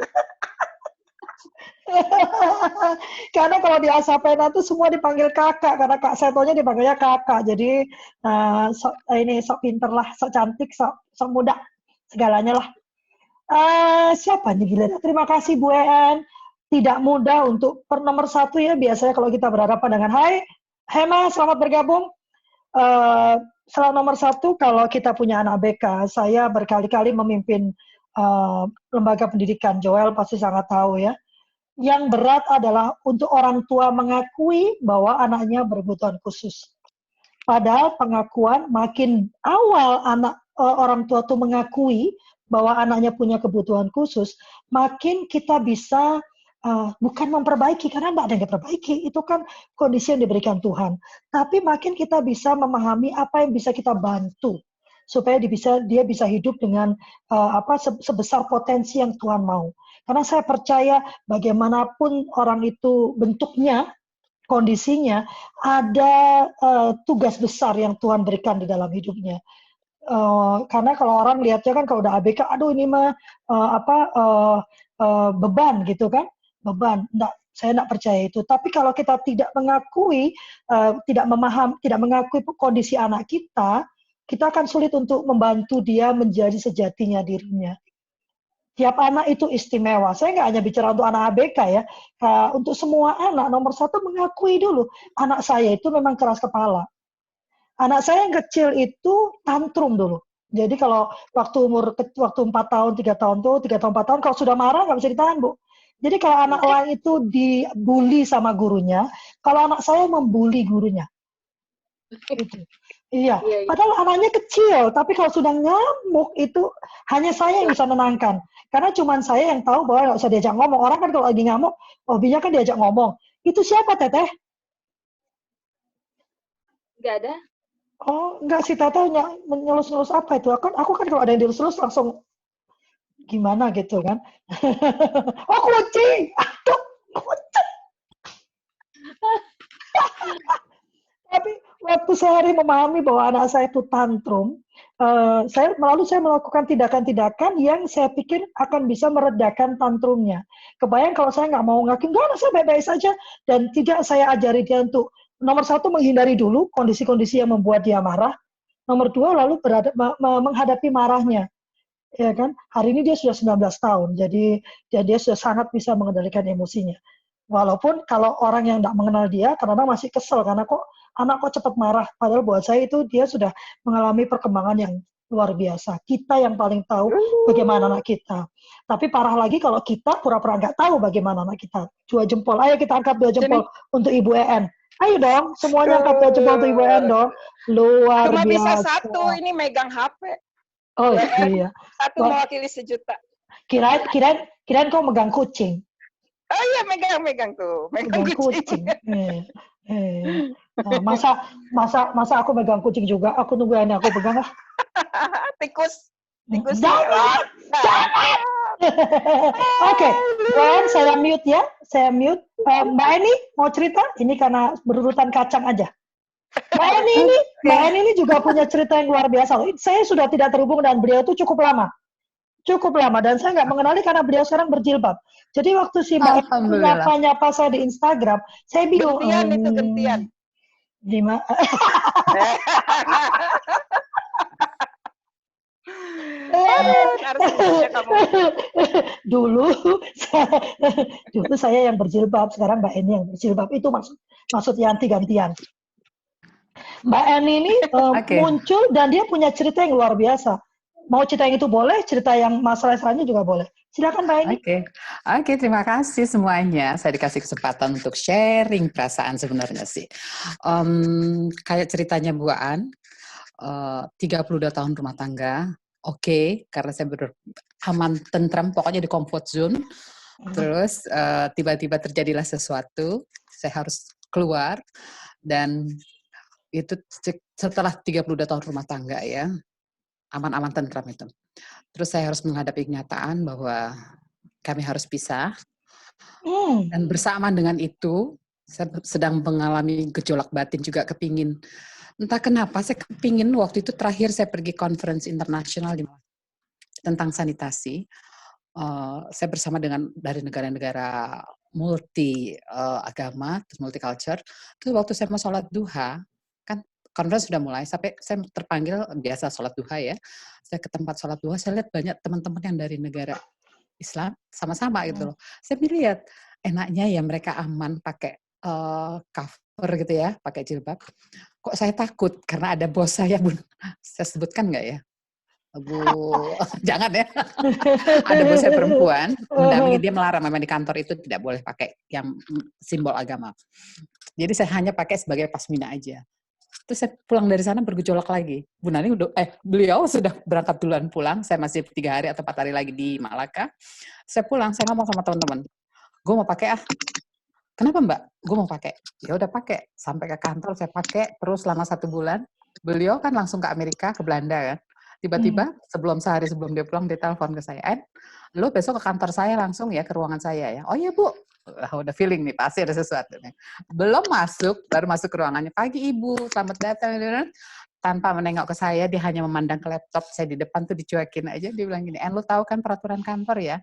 Karena kalau di Asapena tuh semua dipanggil kakak, karena Kak Setonya dipanggilnya kakak. Jadi sok pinter lah, sok cantik, sok muda, segalanya lah. Siapa nih giliran? Terima kasih Bu En. Tidak mudah untuk nomor 1 ya, biasanya kalau kita berhadapan dengan hai Hema, selamat bergabung. Selamat nomor 1, kalau kita punya anak BK, saya berkali-kali memimpin lembaga pendidikan, Joel pasti sangat tahu ya. Yang berat adalah untuk orang tua mengakui bahwa anaknya berkebutuhan khusus. Padahal pengakuan makin awal orang tua tuh mengakui bahwa anaknya punya kebutuhan khusus, makin kita bisa bukan memperbaiki, karena tidak ada yang diperbaiki, itu kan kondisi yang diberikan Tuhan. Tapi makin kita bisa memahami apa yang bisa kita bantu supaya dia bisa hidup dengan sebesar potensi yang Tuhan mau. Karena saya percaya bagaimanapun orang itu bentuknya, kondisinya, ada tugas besar yang Tuhan berikan di dalam hidupnya. Karena kalau orang lihatnya kan kalau udah ABK, aduh ini mah beban gitu kan, beban. Saya tidak percaya itu. Tapi kalau kita tidak mengakui, tidak mengakui kondisi anak kita akan sulit untuk membantu dia menjadi sejatinya dirinya. Tiap anak itu istimewa. Saya nggak hanya bicara untuk anak ABK ya. Untuk semua anak, nomor 1 mengakui dulu. Anak saya itu memang keras kepala. Anak saya yang kecil itu tantrum dulu. Jadi kalau waktu 4 tahun, 3 tahun tuh, 3 tahun, 4 tahun, kalau sudah marah nggak bisa ditahan, Bu. Jadi kalau anak lain itu dibully sama gurunya, kalau anak saya membuli gurunya. Gitu. Iya, padahal anaknya kecil, tapi kalau sudah ngamuk itu hanya saya yang bisa menenangkan. Karena cuma saya yang tahu bahwa nggak usah diajak ngomong. Orang kan kalau lagi ngamuk, hobinya kan diajak ngomong. Itu siapa, Teteh? Nggak ada. Oh, enggak sih, Teteh mengelus-ngelus apa itu? Aku kan kalau ada yang dilus-lus langsung gimana gitu kan. Oh, kucing! Aduh, kucing! Tapi waktu sehari memahami bahwa anak saya itu tantrum, saya melakukan tindakan-tindakan yang saya pikir akan bisa meredakan tantrumnya. Kebayang kalau saya nggak mau ngaku, enggak, anak saya baik-baik saja, dan tidak saya ajari dia untuk nomor 1 menghindari dulu kondisi-kondisi yang membuat dia marah, nomor 2 lalu menghadapi marahnya. Ya kan? Hari ini dia sudah 19 tahun, jadi dia sudah sangat bisa mengendalikan emosinya. Walaupun kalau orang yang tidak mengenal dia, kadang-kadang masih kesel karena anak kok cepat marah. Padahal buat saya itu dia sudah mengalami perkembangan yang luar biasa. Kita yang paling tahu bagaimana anak kita. Tapi parah lagi kalau kita pura-pura nggak tahu bagaimana anak kita. 2 jempol. Ayo kita angkat 2 jempol untuk Ibu En. Ayo dong, semuanya angkat 2 jempol untuk Ibu En dong. Luar Cuma biasa. bisa 1, ini megang HP. Oh iya. 1 mewakili 1 juta. Kirain kau megang kucing. Oh iya, megang tuh. Megang kucing. Masa aku megang kucing juga? Aku nunggu ini aku pegang lah. Tikus. Jangan. Oke, Dan saya mute ya. Saya mute. Mbak Eni mau cerita? Ini karena berurutan kacang aja. Mbak Eni ini juga punya cerita yang luar biasa. Saya sudah tidak terhubung dengan beliau itu cukup lama, dan saya nggak mengenali karena beliau sekarang berjilbab. Jadi waktu si Mbak nyapa saya di Instagram, saya bingung. Gentian. Di mana? Dulu saya yang berjilbab, sekarang Mbak Eni yang berjilbab. Itu maksudnya ganti-gantian. Mbak Eni ini muncul dan dia punya cerita yang luar biasa. Mau cerita yang itu boleh, cerita yang masalah lainnya juga boleh. Silakan Mbak Eni. Oke, terima kasih semuanya. Saya dikasih kesempatan untuk sharing perasaan sebenarnya sih. Kayak ceritanya Bu An, 32 tahun rumah tangga. Karena saya aman, tentram, pokoknya di comfort zone. Terus tiba-tiba terjadilah sesuatu, saya harus keluar, dan itu setelah 32 tahun rumah tangga ya, aman-aman tentram itu. Terus saya harus menghadapi kenyataan bahwa kami harus pisah. Dan bersamaan dengan itu, saya sedang mengalami gejolak batin juga, kepingin. Entah kenapa, saya kepingin waktu itu terakhir saya pergi conference internasional tentang sanitasi. saya bersama dengan dari negara-negara multi agama, terus multicultural. Terus waktu saya mau sholat duha, kan conference sudah mulai, sampai saya terpanggil biasa sholat duha ya. Saya ke tempat sholat duha, saya lihat banyak teman-teman yang dari negara Islam sama-sama gitu loh. Saya lihat enaknya ya mereka aman pakai cover gitu ya, pakai jilbab. Kok saya takut karena ada bos saya, Bun. Saya sebutkan nggak ya? Bu, jangan ya. Ada bos saya perempuan, mendampingi, dia melarang memang di kantor itu tidak boleh pakai yang simbol agama. Jadi saya hanya pakai sebagai pasmina aja. Terus saya pulang dari sana bergejolak lagi. Bu Nani beliau sudah berangkat duluan pulang. Saya masih 3 hari atau 4 hari lagi di Malaka. Saya pulang, saya ngomong sama teman-teman, gue mau pakai Kenapa Mbak? Gue mau pakai. Ya udah pakai. Sampai ke kantor saya pakai terus selama 1 bulan. Beliau kan langsung ke Amerika, ke Belanda kan. Tiba-tiba sehari sebelum dia pulang dia telepon ke saya, lo besok ke kantor saya langsung ya, ke ruangan saya ya. Oh iya Bu. Udah feeling nih, pasti ada sesuatu nih. Belum masuk, baru masuk ke ruangannya. Pagi Ibu, selamat datang. Tanpa menengok ke saya, dia hanya memandang ke laptop. Saya di depan tuh dicuekin aja. Dia bilang gini, lo tahu kan peraturan kantor ya?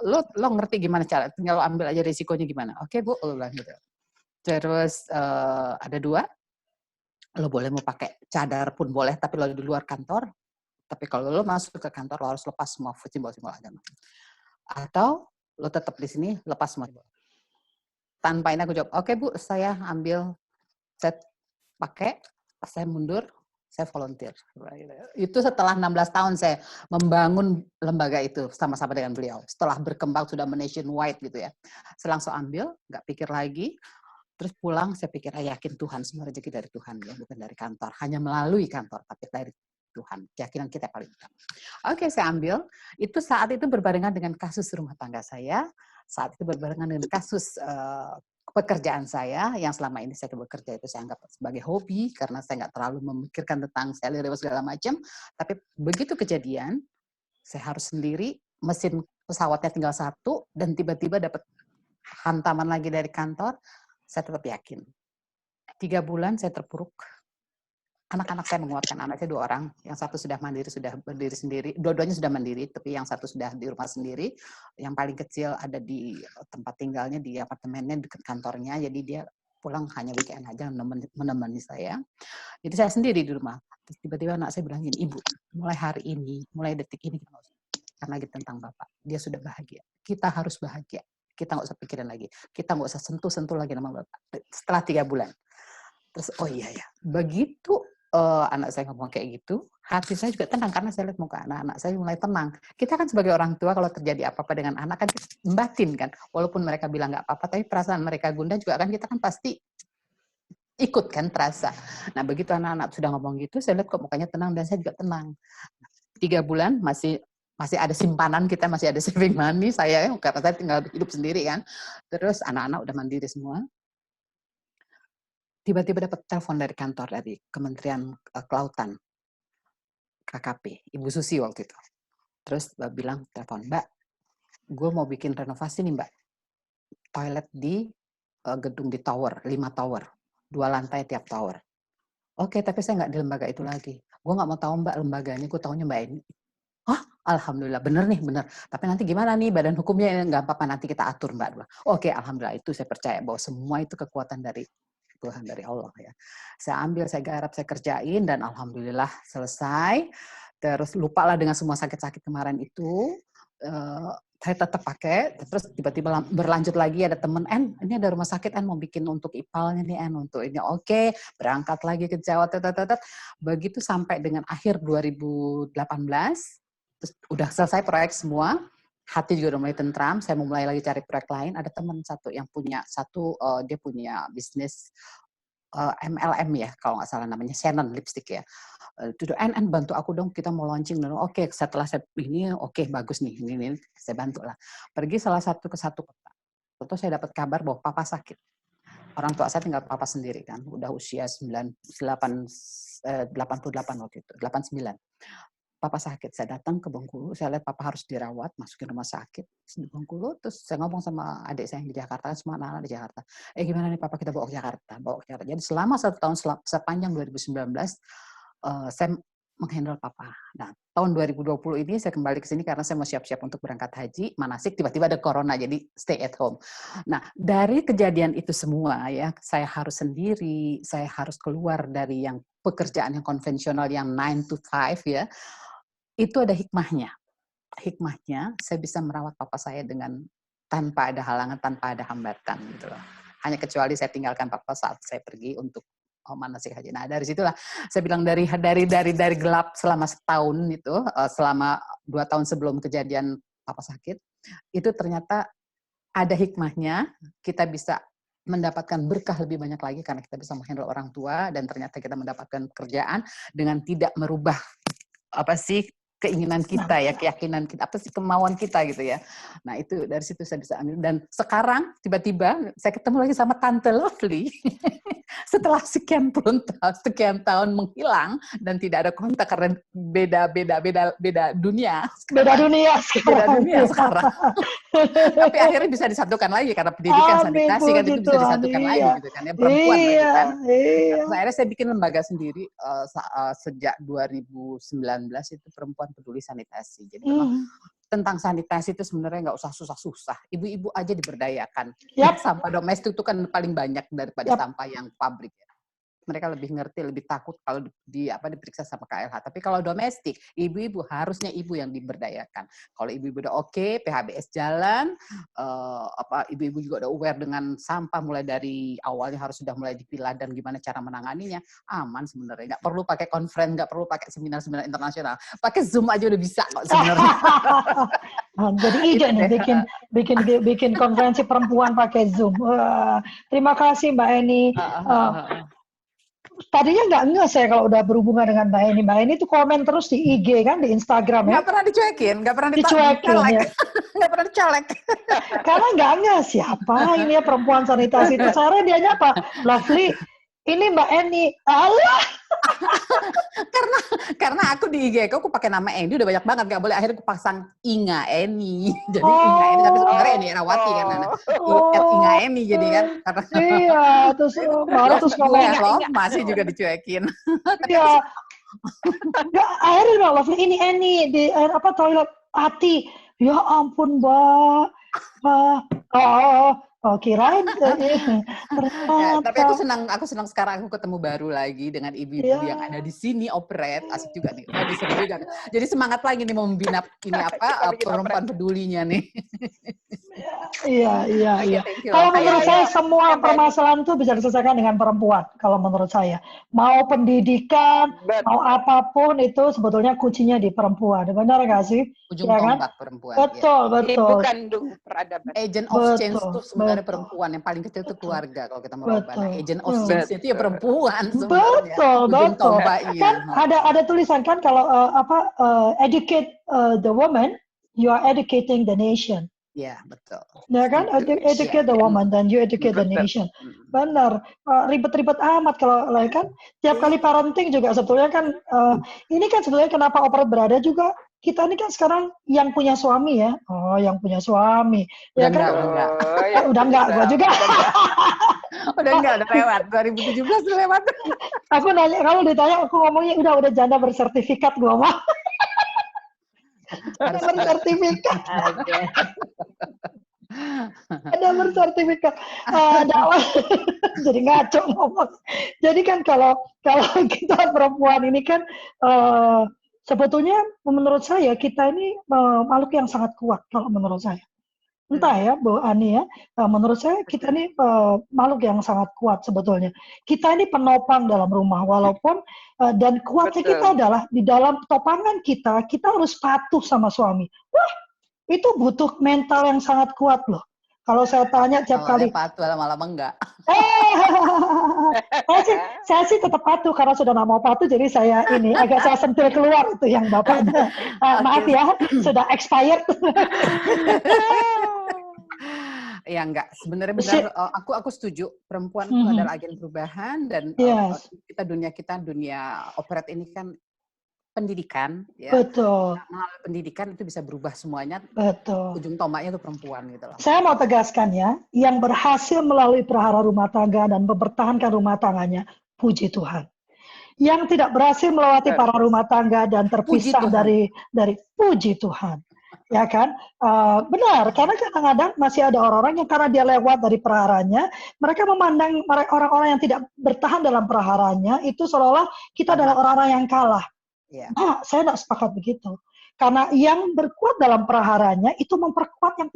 Lo ngerti gimana cara? Tinggal lo ambil aja risikonya gimana. Oke Bu, lo bilang gitu. Terus ada 2. Lo boleh mau pakai cadar pun boleh, tapi lo di luar kantor. Tapi kalau lo masuk ke kantor, lo harus lepas semua simbol-simbol agama. Atau lo tetap di sini, lepas semua. Tanpa ini aku jawab, oke Bu, saya ambil, saya pakai, saya mundur, saya volunteer. Itu setelah 16 tahun saya membangun lembaga itu sama-sama dengan beliau. Setelah berkembang sudah nationwide gitu ya. Saya langsung ambil, nggak pikir lagi. Terus pulang, saya pikir, yakin Tuhan, semua rezeki dari Tuhan, ya, bukan dari kantor. Hanya melalui kantor, tapi dari Tuhan. Keyakinan kita paling utama. Oke, saya ambil. Itu saat itu berbarengan dengan kasus rumah tangga saya. Saat itu berbarengan dengan kasus pekerjaan saya, yang selama ini saya bekerja itu saya anggap sebagai hobi, karena saya nggak terlalu memikirkan tentang salary segala macam. Tapi begitu kejadian, saya harus sendiri, mesin pesawatnya tinggal 1, dan tiba-tiba dapat hantaman lagi dari kantor. Saya tetap yakin. 3 bulan saya terpuruk. Anak-anak saya menguatkan. Anak saya 2 orang. Yang satu sudah mandiri, sudah berdiri sendiri. Dua-duanya sudah mandiri, tapi yang satu sudah di rumah sendiri. Yang paling kecil ada di tempat tinggalnya, di apartemennya, dekat kantornya. Jadi dia pulang hanya weekend aja menemani saya. Jadi saya sendiri di rumah. Terus tiba-tiba anak saya bilang, Ibu, mulai hari ini, mulai detik ini, karena lagi tentang Bapak. Dia sudah bahagia. Kita harus bahagia. Kita nggak usah pikirin lagi. Kita nggak usah sentuh-sentuh lagi nama Bapak. Setelah 3 bulan. Terus, oh iya ya. Begitu anak saya ngomong kayak gitu, hati saya juga tenang karena saya lihat muka anak-anak saya mulai tenang. Kita kan sebagai orang tua kalau terjadi apa-apa dengan anak kan membatin kan. Walaupun mereka bilang nggak apa-apa, tapi perasaan mereka gundah juga kan kita kan pasti ikut kan terasa. Nah begitu anak-anak sudah ngomong gitu, saya lihat kok mukanya tenang dan saya juga tenang. 3 bulan masih ada simpanan kita, masih ada saving money saya, karena saya tinggal hidup sendiri kan. Terus anak-anak udah mandiri semua. Tiba-tiba dapat telepon dari kantor, dari Kementerian Kelautan, KKP, Ibu Susi waktu itu. Terus bilang, telepon, Mbak, gue mau bikin renovasi nih Mbak. Toilet di gedung di tower, 5 tower. 2 lantai tiap tower. Oke, tapi saya nggak di lembaga itu lagi. Gue nggak mau tahu Mbak lembaganya, gue taunya Mbak ini. Alhamdulillah, bener nih, bener. Tapi nanti gimana nih badan hukumnya, nggak apa-apa nanti kita atur Mbak. Oke, alhamdulillah itu saya percaya bahwa semua itu kekuatan dari Tuhan, dari Allah ya. Saya ambil, saya garap, saya kerjain dan alhamdulillah selesai. Terus lupalah dengan semua sakit-sakit kemarin itu. Saya tetap pakai, terus tiba-tiba berlanjut lagi ada temen, ini ada rumah sakit, mau bikin untuk ipalnya nih, untuk ini, oke, berangkat lagi ke Jawa, begitu sampai dengan akhir 2018, terus udah selesai proyek semua, hati juga udah mulai tentram, saya mau mulai lagi cari proyek lain, ada teman satu yang punya dia punya bisnis MLM ya, kalau nggak salah namanya, Shannon Lipstick ya. Bantu aku dong, kita mau launching. Oke, setelah saya ini, oke, bagus nih, ini saya bantu lah. Pergi salah satu ke satu kota. Terus saya dapat kabar bahwa papa sakit. Orang tua saya tinggal papa sendiri kan, udah usia 88 waktu itu, 89. Papa sakit, saya datang ke Bengkulu, saya lihat papa harus dirawat, masukin rumah sakit di Bengkulu, terus saya ngomong sama adik saya yang di Jakarta, semua anak-anak di Jakarta, gimana nih papa kita bawa ke Jakarta. Jadi selama 1 tahun, sepanjang 2019, saya menghandle papa. Nah, tahun 2020 ini saya kembali ke sini karena saya mau siap-siap untuk berangkat haji, manasik, tiba-tiba ada corona, jadi stay at home. Nah, dari kejadian itu semua ya, saya harus sendiri, saya harus keluar dari yang pekerjaan yang konvensional yang 9 to 5 ya, itu ada hikmahnya. Hikmahnya, saya bisa merawat papa saya dengan tanpa ada halangan, tanpa ada hambatan gitu loh. Hanya kecuali saya tinggalkan papa saat saya pergi untuk manasik haji. Nah, dari situlah saya bilang dari gelap selama setahun itu, selama 2 tahun sebelum kejadian papa sakit, itu ternyata ada hikmahnya, kita bisa mendapatkan berkah lebih banyak lagi karena kita bisa menghandle orang tua dan ternyata kita mendapatkan pekerjaan dengan tidak merubah keinginan kita ya, keyakinan kita, kemauan kita gitu ya. Nah, itu dari situ saya bisa ambil. Dan sekarang tiba-tiba saya ketemu lagi sama Tante Lovely. Setelah sekian tahun menghilang dan tidak ada kontak karena beda dunia. Beda dunia sekarang. Tapi akhirnya bisa disatukan lagi karena pendidikan sanitasi kan itu bisa disatukan lagi gitu kan ya, perempuan lagi kan. Nah, akhirnya saya bikin lembaga sendiri sejak 2019 itu perempuan peduli sanitasi. Jadi memang tentang sanitasi itu sebenarnya nggak usah susah-susah. Ibu-ibu aja diberdayakan. Sampah domestik itu kan paling banyak daripada sampah yang pabrik. Ya. Mereka lebih ngerti, lebih takut kalau diperiksa sama KLH. Tapi kalau domestik, ibu-ibu harusnya ibu yang diberdayakan. Kalau ibu-ibu udah oke, PHBS jalan, ibu-ibu juga udah aware dengan sampah mulai dari awalnya harus sudah mulai dipilah dan gimana cara menanganinya, aman sebenarnya. Nggak perlu pakai conference, nggak perlu pakai seminar-seminar internasional. Pakai Zoom aja udah bisa kok sebenarnya. Jadi ide nih bikin konferensi perempuan pakai Zoom. Terima kasih Mbak Eni. Tadinya nggak nge saya kalau udah berhubungan dengan Mbak Eni. Mbak Eni tuh komen terus di IG kan, di Instagram ya. Nggak pernah dicuekin, nggak pernah dicuekin ya. Nggak pernah dicolek. Karena nggak nge siapa ini ya perempuan sanitasi itu. Saya dia nyapa, Lovely, ini Mbak Eni. Allah. karena aku di IG aku pakai nama Eni udah banyak banget, nggak boleh, akhirnya aku pasang Inga Eni. Jadi Inga Eni tapi sebenarnya Eni Rawati kan, Inga Eni jadi kan. Iya, terus baru terus ngomong masih juga dicuekin. Iya. Nggak, akhirnya Mbak Lovely ini Eni di toilet Ati. Ya ampun Mbak. Kirain ya, tapi aku senang sekarang aku ketemu baru lagi dengan ibu-ibu yang ada di sini operate, asik juga nih. Seru juga. Jadi semangat lagi nih mau membina ini perempuan pedulinya nih. Iya. Kalau menurut saya semua permasalahan itu bisa diselesaikan dengan perempuan. Kalau menurut saya, mau pendidikan, mau apapun itu sebetulnya kuncinya di perempuan. Benar nggak sih? Ujung tombak perempuan. Betul. Ibu kandung peradaban. Agent of change itu sebenarnya perempuan. Yang paling kecil itu keluarga kalau kita mau nah, agent of change itu ya perempuan sebenarnya. Ujung tombaknya. Kan ada tulisan kan kalau educate the woman, you are educating the nation. Ya, betul. Ya kan, educate the woman dan you educate the nation. Benar. Ribet-ribet amat kalau kan tiap kali parenting juga sebetulnya kan ini kan sebetulnya kenapa operate berada juga kita ini kan sekarang yang punya suami ya. Oh, yang punya suami. Ya kan? Udah enggak, gua juga. Udah lewat. 2017 udah lewat. Aku nanya, kalau ditanya aku ngomongnya udah janda bersertifikat gua mah. Ada bersertifikat. Ada bersertifikat. Jadi ngaco ngomong. Jadi kan kalau kita perempuan ini kan sebetulnya menurut saya kita ini makhluk yang sangat kuat kalau menurut saya. Entah ya Bu Ani ya, menurut saya kita ini makhluk yang sangat kuat sebetulnya. Kita ini penopang dalam rumah walaupun dan kuatnya kita adalah di dalam topangan kita harus patuh sama suami. Wah, itu butuh mental yang sangat kuat loh. Kalau saya tanya tiap kali. Patuh lama-lama enggak. Saya sih tetap patuh karena sudah nggak mau patuh jadi saya ini agak saya sentil keluar itu yang bapaknya. Maaf ya, sudah expired. Ya enggak, sebenarnya benar. Aku setuju perempuan itu adalah agen perubahan dan dunia operat ini kan pendidikan. Ya. Betul. Melalui pendidikan itu bisa berubah semuanya. Betul. Ujung tombaknya itu perempuan gitu loh. Saya mau tegaskan ya, yang berhasil melalui prahara rumah tangga dan mempertahankan rumah tangganya, puji Tuhan. yang tidak berhasil melewati para rumah tangga dan terpisah dari puji Tuhan. Ya kan? Benar, karena kadang-kadang masih ada orang-orang yang karena dia lewat dari praharanya, mereka memandang orang-orang yang tidak bertahan dalam praharanya itu seolah-olah kita adalah orang-orang yang kalah. Nah, saya tidak sepakat begitu. Karena yang berkuat dalam praharanya itu memperkuat yang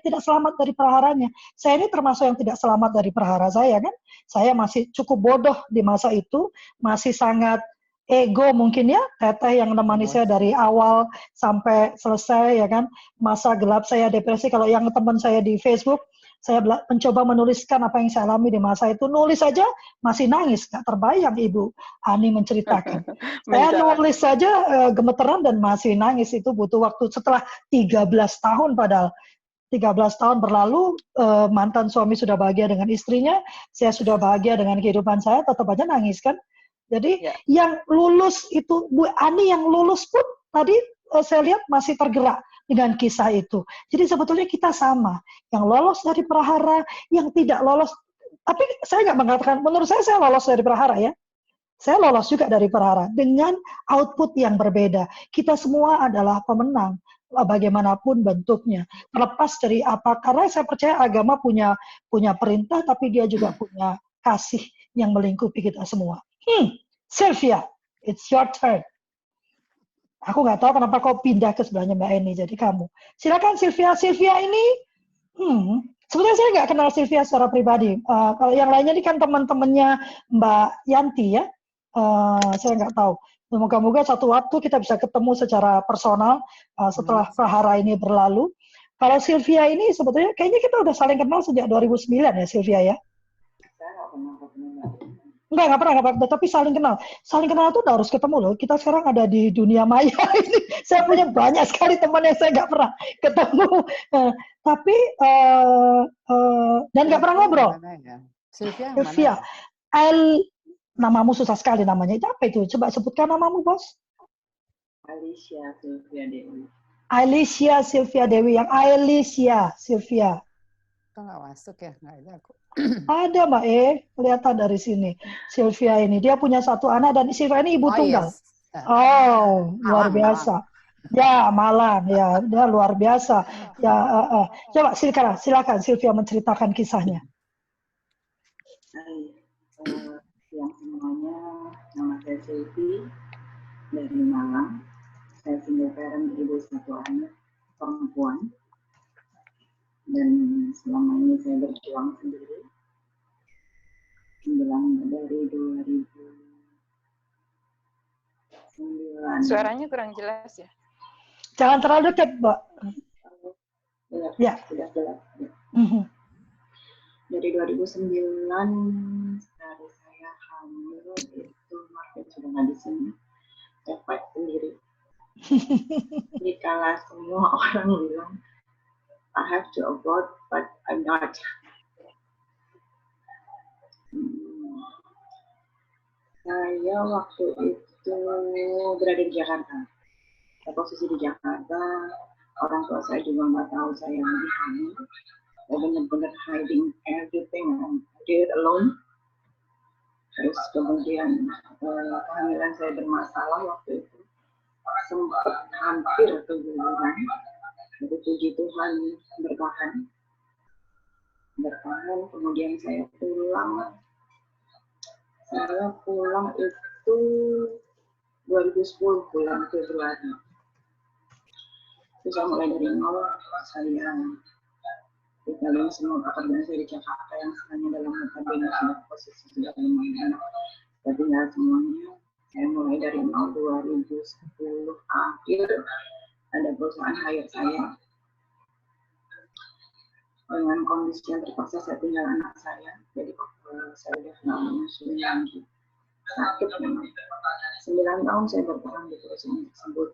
tidak selamat dari praharanya. Saya ini termasuk yang tidak selamat dari prahara saya kan. Saya masih cukup bodoh di masa itu, masih sangat ego mungkin ya, teteh yang menemani saya dari awal sampai selesai ya kan. Masa gelap saya depresi, kalau yang teman saya di Facebook, saya mencoba menuliskan apa yang saya alami di masa itu, nulis saja masih nangis, nggak terbayang Ibu Ani menceritakan. Saya nulis saja gemeteran dan masih nangis, itu butuh waktu setelah 13 tahun padahal. 13 tahun berlalu, mantan suami sudah bahagia dengan istrinya, saya sudah bahagia dengan kehidupan saya, tetap aja nangis kan. Jadi yang lulus itu, Bu Ani yang lulus pun tadi saya lihat masih tergerak dengan kisah itu. Jadi sebetulnya kita sama, yang lolos dari prahara, yang tidak lolos. Tapi saya nggak mengatakan, menurut saya lolos dari prahara ya. Saya lolos juga dari prahara dengan output yang berbeda. Kita semua adalah pemenang, bagaimanapun bentuknya. Terlepas dari apa, karena saya percaya agama punya perintah, tapi dia juga punya kasih yang melingkupi kita semua. Sylvia, it's your turn. Aku nggak tahu kenapa kau pindah ke sebelahnya Mbak Eni, jadi kamu. Silakan Sylvia. Sylvia ini, sebenarnya saya nggak kenal Sylvia secara pribadi. Kalau yang lainnya ini kan teman-temannya Mbak Yanti ya. Saya nggak tahu. Moga-moga satu waktu kita bisa ketemu secara personal setelah prahara ini berlalu. Kalau Sylvia ini sebetulnya kayaknya kita udah saling kenal sejak 2009 ya Sylvia ya. Nggak pernah, tapi saling kenal. Saling kenal itu udah harus ketemu loh. Kita sekarang ada di dunia maya ini. Saya punya banyak sekali teman yang saya nggak pernah ketemu. Tapi, dan nggak pernah ngobrol. Sylvia. Namamu susah sekali namanya. Itu apa itu? Coba sebutkan namamu, Bos. Alicia Sylvia Dewi. Alicia Sylvia Dewi. Yang Alicia Sylvia. Kok nggak masuk ya? Nggak ada aku. Ada Mbak kelihatan dari sini. Sylvia ini, dia punya satu anak dan Sylvia ini ibu tunggal. Yes. Oh, luar biasa. Ya, Malang, ya, dia luar biasa. Ya, coba silakan Sylvia menceritakan kisahnya. Yang semuanya, nama saya Sylvie dari Malang. Saya single parent, ibu satu anak perempuan. Dan selama ini saya berjuang sendiri. Dari 2009. Suaranya kurang jelas ya. Jangan terlalu dekat, Mbak. Ya. Sudah jelas. Ya. Dari 2009 dari saya hamil itu market sudah nggak di sini. Saya fight sendiri. Dikala semua orang bilang I have to abort, but I'm not. Saya waktu itu berada di Jakarta. Saya posisi di Jakarta. Orang tua saya juga nggak tahu saya lagi hamil. Saya benar-benar hiding everything. I did it alone. Terus kemudian kehamilan saya bermasalah waktu itu. Sempat hampir keguguran. Jadi puji Tuhan bertahan. Kemudian saya pulang itu 2010 bulan Februari. Terus saya mulai dari nol. Saya tinggalin semua pekerjaan saya di Jakarta yang sebenarnya dalam notabene sudah posisi sudah lumayan. Saya tinggal semuanya. Saya mulai dari nol 2010 akhir. Ada perusahaan hire saya dengan kondisi yang terpaksa saya tinggal anak saya, jadi saya udah nggak menyusui lagi, sakit memang. 9 tahun saya bertahan di perusahaan tersebut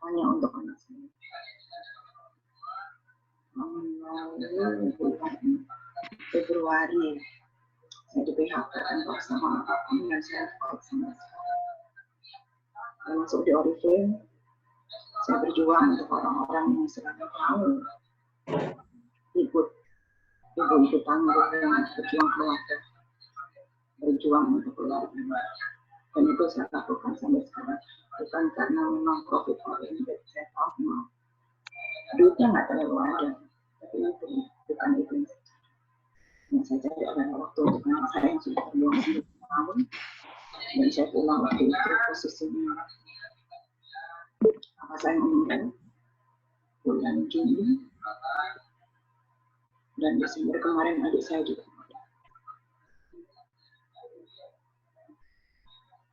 hanya untuk anak saya. Lalu bulan Februari saya di PHK tanpa sama apapun dan saya fight sama sekali. Masuk di Oriflame. Saya berjuang untuk orang-orang yang selalu tahu ibu tangguh yang berjuang keluarga. berjuang untuk keluarga. Dan itu saya lakukan sampai sekarang. Bukan karena memang profit oriented, saya tahu duitnya nggak terlalu ada, tapi itu bukan itu yang saya cari adalah waktu untuk anak saya yang sudah berjuang 9 tahun, dan saya pulang waktu itu posisinya apa saya meninggal bulan Juni, dan Desember kemarin adik saya juga.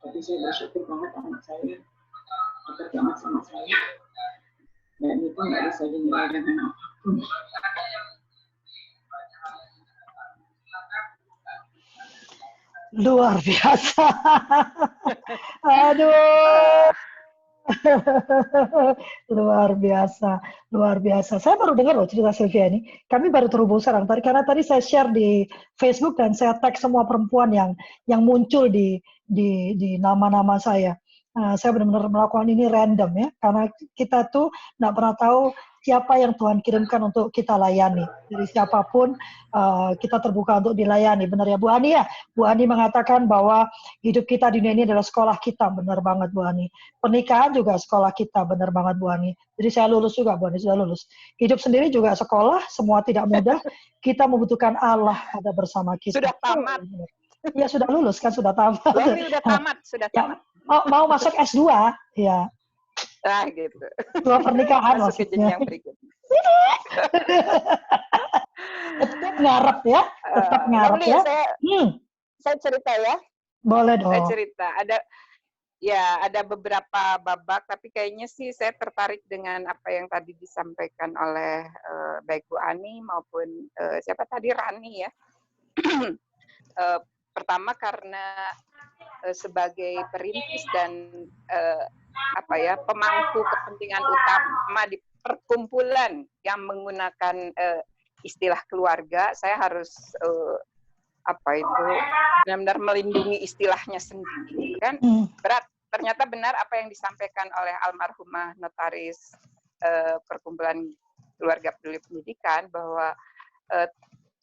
Tapi saya bersyukur banget anak saya bekerja sama saya, dan itu nggak bisa dinilai dengan apapun. Luar biasa. Aduh. Luar biasa, luar biasa. Saya baru dengar loh cerita Sylvia ini. Kami baru terhubung sekarang karena tadi saya share di Facebook dan saya tag semua perempuan yang muncul di nama-nama saya. Saya benar-benar melakukan ini random ya, karena kita tuh nggak pernah tahu siapa yang Tuhan kirimkan untuk kita layani. Dari siapapun kita terbuka untuk dilayani. Benar ya Bu Ani ya? Bu Ani mengatakan bahwa hidup kita di dunia ini adalah sekolah kita. Benar banget Bu Ani. Pernikahan juga sekolah kita. Benar banget Bu Ani. Jadi saya lulus juga Bu Ani, sudah lulus. Hidup sendiri juga sekolah, semua tidak mudah. Kita membutuhkan Allah ada bersama kita. Sudah tamat. Ya sudah lulus kan, sudah tamat. Ini udah tamat, sudah tamat. Ya, mau masuk S2 ya. Ah gitu. Dua pernikahan masuk ke jenjang berikutnya. Tetap ngarep ya, tetap ngarep ya. Saya cerita ya. Boleh dong. Saya cerita. Ada beberapa babak, tapi kayaknya sih saya tertarik dengan apa yang tadi disampaikan oleh baik Bu Ani maupun siapa tadi, Rani ya. Pertama karena sebagai perintis dan pemangku kepentingan utama di perkumpulan yang menggunakan istilah keluarga, saya harus benar-benar melindungi istilahnya sendiri kan. Berat, ternyata benar apa yang disampaikan oleh almarhumah notaris perkumpulan keluarga peduli pendidikan, bahwa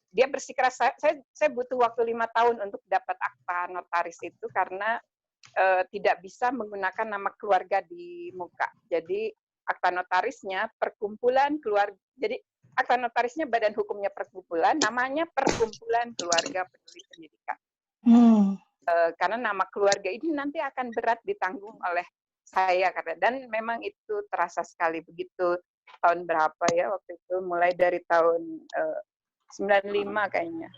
dia bersikeras, saya butuh waktu 5 tahun untuk dapat akta notaris itu karena tidak bisa menggunakan nama keluarga di muka. Jadi akta notarisnya perkumpulan keluarga. Jadi akta notarisnya badan hukumnya perkumpulan, namanya Perkumpulan Keluarga Peduli Pendidikan. Karena nama keluarga ini nanti akan berat ditanggung oleh saya dan memang itu terasa sekali. Begitu tahun berapa ya waktu itu, mulai dari tahun 95 kayaknya.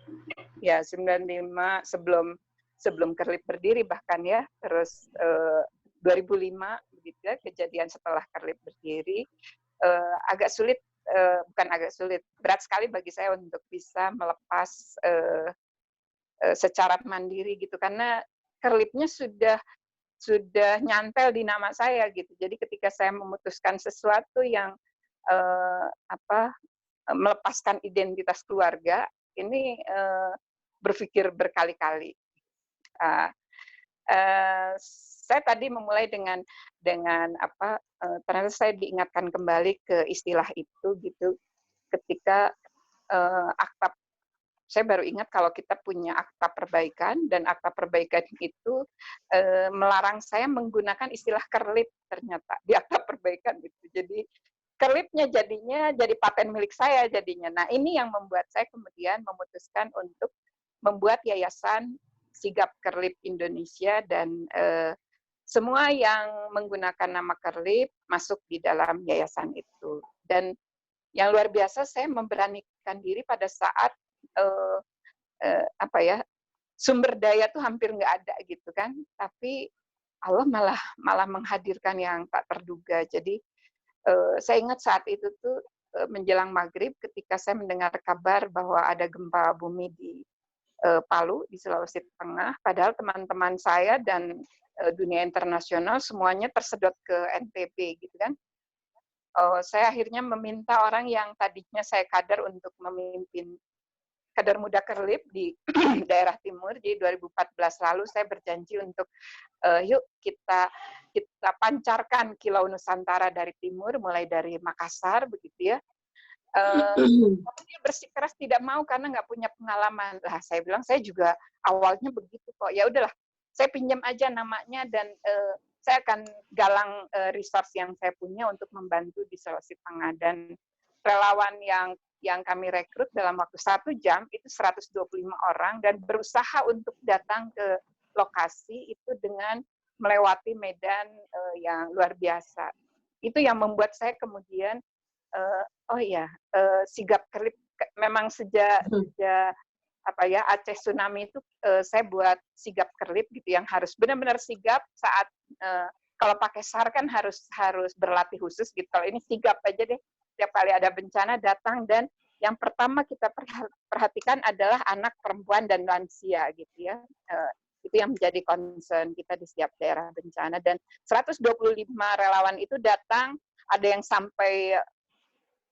Ya, 95 sebelum Kerlip berdiri bahkan ya. Terus 2005 begitu ya, kejadian setelah Kerlip berdiri, agak sulit, bukan agak sulit, berat sekali bagi saya untuk bisa melepas secara mandiri gitu, karena Kerlipnya sudah nyantel di nama saya gitu. Jadi ketika saya memutuskan sesuatu yang melepaskan identitas keluarga, ini berpikir berkali-kali. Saya tadi memulai dengan ternyata saya diingatkan kembali ke istilah itu gitu, ketika akta, saya baru ingat kalau kita punya akta perbaikan, dan akta perbaikan itu melarang saya menggunakan istilah Kerlip ternyata di akta perbaikan itu. Jadi Kerlipnya jadinya jadi paten milik saya jadinya. Nah, ini yang membuat saya kemudian memutuskan untuk membuat yayasan Sigap Kerlip Indonesia, dan semua yang menggunakan nama Kerlip masuk di dalam yayasan itu. Dan yang luar biasa, saya memberanikan diri pada saat sumber daya tuh hampir nggak ada gitu kan, tapi Allah malah menghadirkan yang tak terduga. Jadi saya ingat saat itu tuh menjelang maghrib ketika saya mendengar kabar bahwa ada gempa bumi di Palu di Sulawesi Tengah, padahal teman-teman saya dan dunia internasional semuanya tersedot ke NTB gitu kan. Saya akhirnya meminta orang yang tadinya saya kader untuk memimpin kader muda Kerlip di daerah timur. Jadi 2014 lalu saya berjanji untuk yuk kita pancarkan kilau Nusantara dari timur, mulai dari Makassar begitu ya. Kemudian bersikeras tidak mau karena nggak punya pengalaman. Lah saya bilang saya juga awalnya begitu kok. Ya udahlah, saya pinjam aja namanya dan saya akan galang resource yang saya punya untuk membantu di Sulawesi Tengah. Dan relawan yang kami rekrut dalam waktu 1 jam itu 125 orang dan berusaha untuk datang ke lokasi itu dengan melewati medan yang luar biasa. Itu yang membuat saya kemudian sigap kerlip memang sejak Aceh tsunami itu saya buat sigap kerlip gitu yang harus benar-benar sigap saat kalau pakai SAR kan harus berlatih khusus gitu. Kalau ini sigap aja deh, setiap kali ada bencana datang dan yang pertama kita perhatikan adalah anak, perempuan dan lansia gitu ya. Itu yang menjadi concern kita di setiap daerah bencana. Dan 125 relawan itu datang, ada yang sampai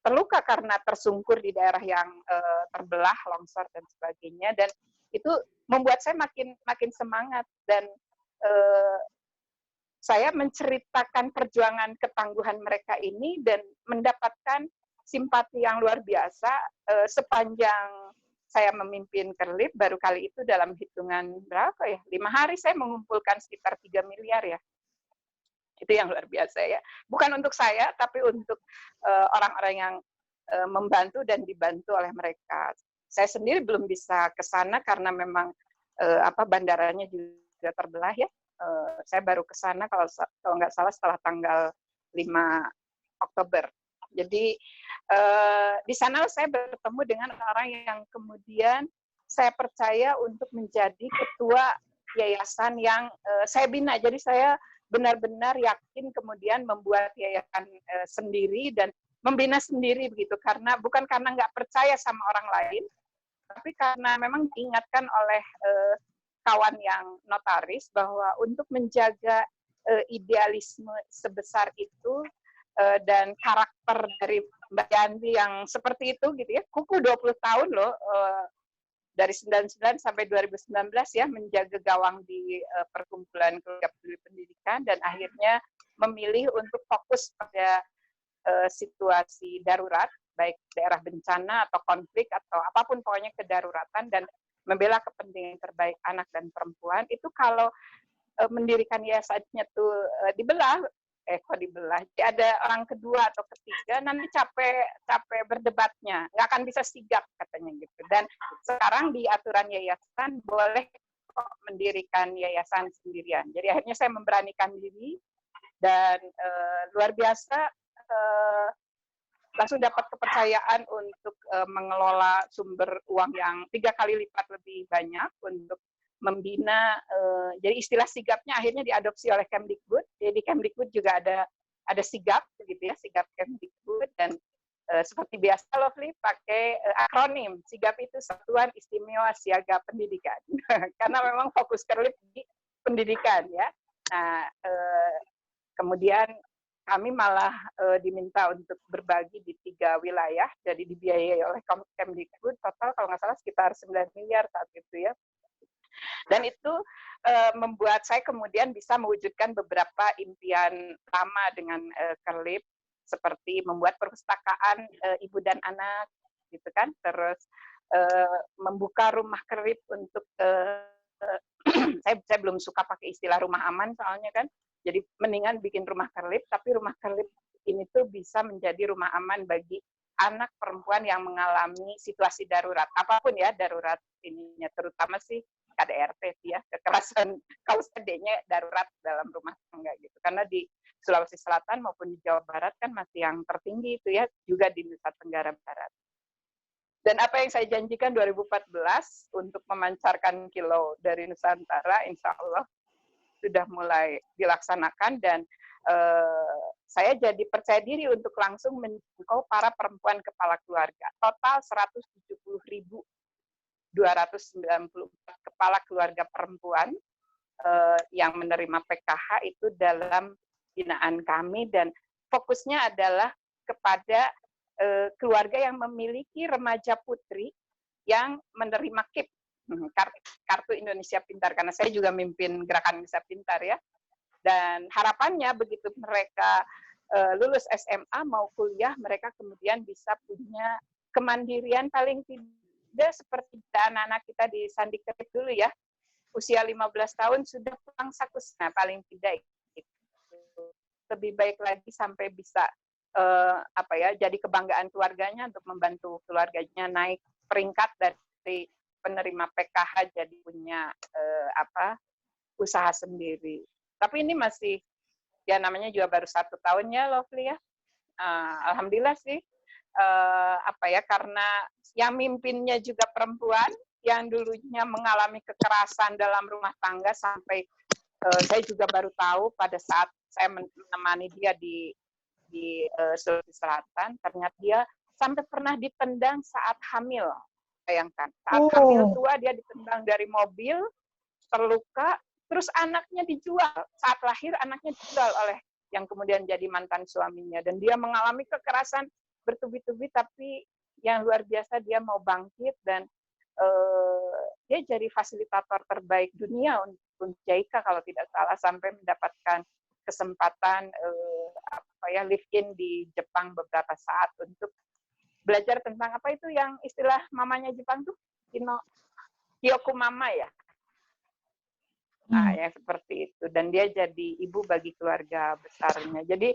terluka karena tersungkur di daerah yang terbelah, longsor dan sebagainya. Dan itu membuat saya makin semangat dan saya menceritakan perjuangan ketangguhan mereka ini dan mendapatkan simpati yang luar biasa sepanjang saya memimpin Kerlip baru kali itu dalam hitungan berapa ya? 5 hari saya mengumpulkan sekitar 3 miliar ya. Itu yang luar biasa ya. Bukan untuk saya, tapi untuk orang-orang yang membantu dan dibantu oleh mereka. Saya sendiri belum bisa ke sana karena memang bandaranya juga terbelah ya. Saya baru ke sana kalau nggak salah setelah tanggal 5 Oktober. Jadi di sana saya bertemu dengan orang yang kemudian saya percaya untuk menjadi ketua yayasan yang saya bina. Jadi saya benar-benar yakin kemudian membuat yayasan sendiri dan membina sendiri begitu bukan karena nggak percaya sama orang lain, tapi karena memang diingatkan oleh kawan yang notaris bahwa untuk menjaga idealisme sebesar itu dan karakter dari Mbak Yanti yang seperti itu gitu ya, kuku 20 tahun loh, dari 99 sampai 2019 ya, menjaga gawang di perkumpulan keluarga peduli pendidikan dan akhirnya memilih untuk fokus pada situasi darurat, baik daerah bencana atau konflik atau apapun pokoknya kedaruratan dan membela kepentingan terbaik anak dan perempuan. Itu kalau mendirikan yayasannya tuh dibelah, kok dibelah, jadi ada orang kedua atau ketiga, nanti capek berdebatnya, nggak akan bisa sigap katanya gitu. Dan sekarang di aturan yayasan boleh kok mendirikan yayasan sendirian. Jadi akhirnya saya memberanikan diri dan luar biasa langsung dapat kepercayaan untuk mengelola sumber uang yang 3 kali lipat lebih banyak untuk membina, jadi istilah sigapnya akhirnya diadopsi oleh Kemdikbud. Jadi di Kemdikbud juga ada sigap, begitu ya, sigap Kemdikbud dan seperti biasa Lovely pakai akronim. Sigap itu Satuan Istimewa Siaga Pendidikan, karena memang fokus Kerlip di pendidikan ya. Nah, kemudian kami malah diminta untuk berbagi di 3 wilayah, jadi dibiayai oleh Kemdikbud, total kalau nggak salah sekitar 9 miliar saat itu ya. Dan itu membuat saya kemudian bisa mewujudkan beberapa impian lama dengan Kerlip, seperti membuat perpustakaan ibu dan anak, gitu kan, terus membuka rumah Kerlip untuk saya belum suka pakai istilah rumah aman soalnya kan, jadi mendingan bikin rumah Kerlip, tapi rumah Kerlip ini tuh bisa menjadi rumah aman bagi anak perempuan yang mengalami situasi darurat, apapun ya darurat ininya, terutama sih KDRT ya, kekerasan kaum sedenya darurat dalam rumah tangga gitu. Karena di Sulawesi Selatan maupun di Jawa Barat kan masih yang tertinggi itu ya, juga di Nusa Tenggara Barat. Dan apa yang saya janjikan 2014 untuk memancarkan kilau dari Nusantara, insya Allah sudah mulai dilaksanakan dan saya jadi percaya diri untuk langsung menjangkau para perempuan kepala keluarga. Total 170.294 kepala keluarga perempuan yang menerima PKH itu dalam binaan kami dan fokusnya adalah kepada keluarga yang memiliki remaja putri yang menerima KIP, Kartu Indonesia Pintar, karena saya juga mimpin Gerakan Indonesia Pintar ya. Dan harapannya begitu mereka lulus SMA mau kuliah, mereka kemudian bisa punya kemandirian paling tidak seperti anak-anak kita di Sandikerib dulu ya, usia 15 tahun sudah pulang sakus, nah paling tidak gitu. Lebih baik lagi sampai bisa jadi kebanggaan keluarganya untuk membantu keluarganya naik peringkat dari penerima PKH jadi punya usaha sendiri. Tapi ini masih ya namanya juga baru 1 tahun ya, Lovely ya. Alhamdulillah sih karena yang mimpinnya juga perempuan yang dulunya mengalami kekerasan dalam rumah tangga sampai saya juga baru tahu pada saat saya menemani dia di Sulawesi Selatan, ternyata dia sampai pernah ditendang saat hamil. Bayangkan, saat hamil tua dia ditendang dari mobil, terluka, terus anaknya dijual. Saat lahir anaknya dijual oleh yang kemudian jadi mantan suaminya. Dan dia mengalami kekerasan bertubi-tubi, tapi yang luar biasa dia mau bangkit dan dia jadi fasilitator terbaik dunia untuk JICA kalau tidak salah, sampai mendapatkan kesempatan live in di Jepang beberapa saat untuk belajar tentang apa itu yang istilah mamanya Jepang tuh Kyoku Mama ya. Nah, yang seperti itu. Dan dia jadi ibu bagi keluarga besarnya. Jadi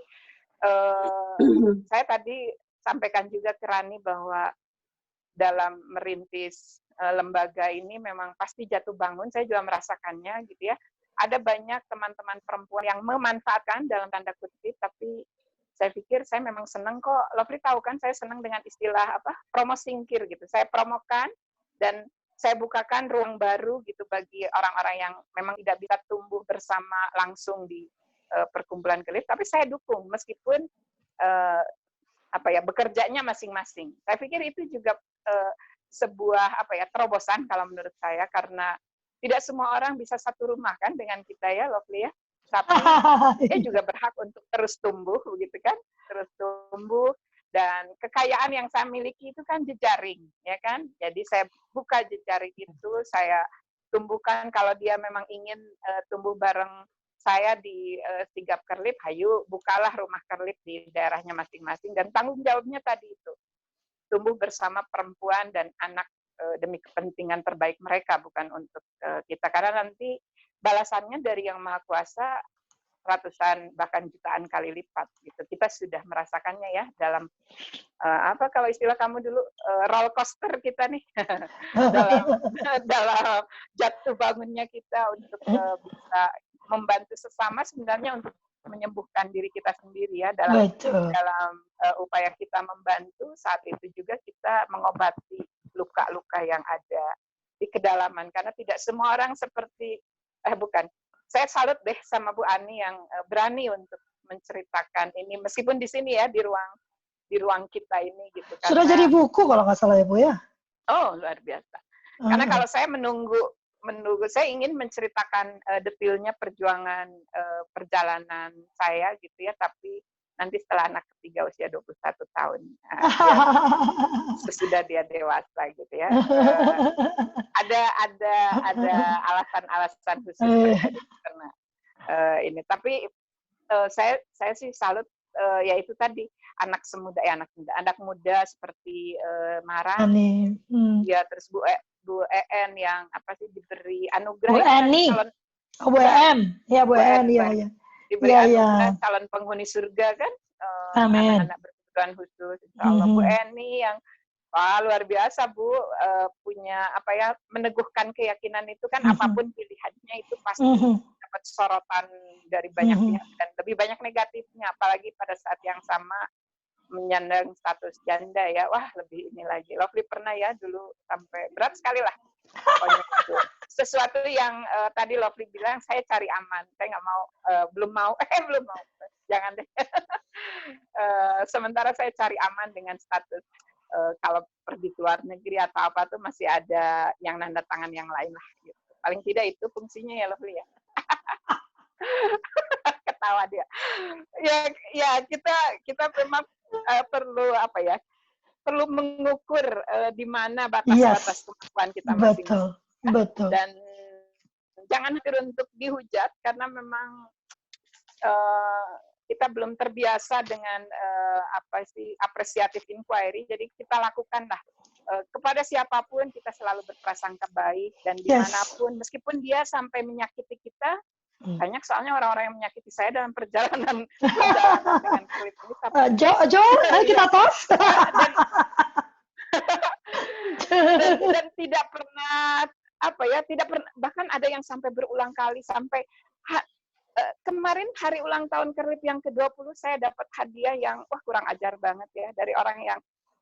saya tadi sampaikan juga ke Rani bahwa dalam merintis lembaga ini memang pasti jatuh bangun. Saya juga merasakannya gitu ya. Ada banyak teman-teman perempuan yang memanfaatkan dalam tanda kutip, tapi saya pikir saya memang senang kok. Lovely tahu kan saya senang dengan istilah promo singkir gitu. Saya promokan dan saya bukakan ruang baru gitu bagi orang-orang yang memang tidak bisa tumbuh bersama langsung di perkumpulan kelip, tapi saya dukung meskipun bekerjanya masing-masing. Saya pikir itu juga sebuah terobosan kalau menurut saya, karena tidak semua orang bisa satu rumah kan dengan kita ya, Lovely ya. Tapi dia juga berhak untuk terus tumbuh, begitu kan? Terus tumbuh, dan kekayaan yang saya miliki itu kan jejaring, ya kan? Jadi saya buka jejaring itu, saya tumbuhkan. Kalau dia memang ingin tumbuh bareng saya di Sigap Kerlip, hayu bukalah rumah Kerlip di daerahnya masing-masing, dan tanggung jawabnya tadi itu tumbuh bersama perempuan dan anak demi kepentingan terbaik mereka, bukan untuk kita. Karena nanti balasannya dari Yang Maha Kuasa ratusan bahkan jutaan kali lipat gitu. Kita sudah merasakannya ya dalam kalau istilah kamu dulu roller coaster kita nih dalam jatuh bangunnya kita untuk bisa membantu sesama, sebenarnya untuk menyembuhkan diri kita sendiri ya dalam upaya kita membantu. Saat itu juga kita mengobati luka-luka yang ada di kedalaman, karena tidak semua orang seperti saya salut deh sama Bu Ani yang berani untuk menceritakan ini meskipun di sini ya di ruang kita ini gitu. Karena, sudah jadi buku kalau nggak salah ya Bu ya. Oh, luar biasa. Karena kalau saya menunggu, saya ingin menceritakan detailnya perjuangan perjalanan saya gitu ya, tapi nanti setelah anak ketiga usia 21 tahun, sesudah dia dewasa gitu ya. Ada alasan-alasan khusus karena ini. Tapi saya sih salut yaitu tadi anak muda seperti Marani, ya terus Bu EN yang diberi anugerah. Bu Eni. Bu EN. Ya Bu EN ya. Diberi anugerah calon penghuni surga kan. Amin. Anak-anak berkebutuhan khusus. Insyaallah Bu Eni yang luar biasa Bu, punya meneguhkan keyakinan itu kan apapun pilihannya itu pasti dapat sorotan dari banyak pihak dan lebih banyak negatifnya, apalagi pada saat yang sama menyandang status janda ya, wah lebih ini lagi. Lovely pernah ya dulu sampai berat sekali lah. Pokoknya itu sesuatu yang tadi Lovely bilang saya cari aman, saya nggak mau, belum mau, jangan deh. Sementara saya cari aman dengan status. Kalau pergi ke luar negeri atau apa tuh masih ada yang nanda tangan yang lain lah gitu. Paling tidak itu fungsinya ya Lovely ya. Ketawa dia. Ya kita memang perlu perlu mengukur di mana batas-batas kemampuan kita masing-masing. Betul. Dan jangan hadir untuk dihujat karena memang kita belum terbiasa dengan apresiatif inquiry, jadi kita lakukanlah kepada siapapun kita selalu berprasangka baik, dan dimanapun, meskipun dia sampai menyakiti kita. Banyak soalnya orang-orang yang menyakiti saya dalam perjalanan dengan klip ini. Jo, kita tos. Dan tidak pernah tidak pernah, bahkan ada yang sampai berulang kali, sampai kemarin hari ulang tahun Kerlip yang ke-20 saya dapat hadiah yang kurang ajar banget ya, dari orang yang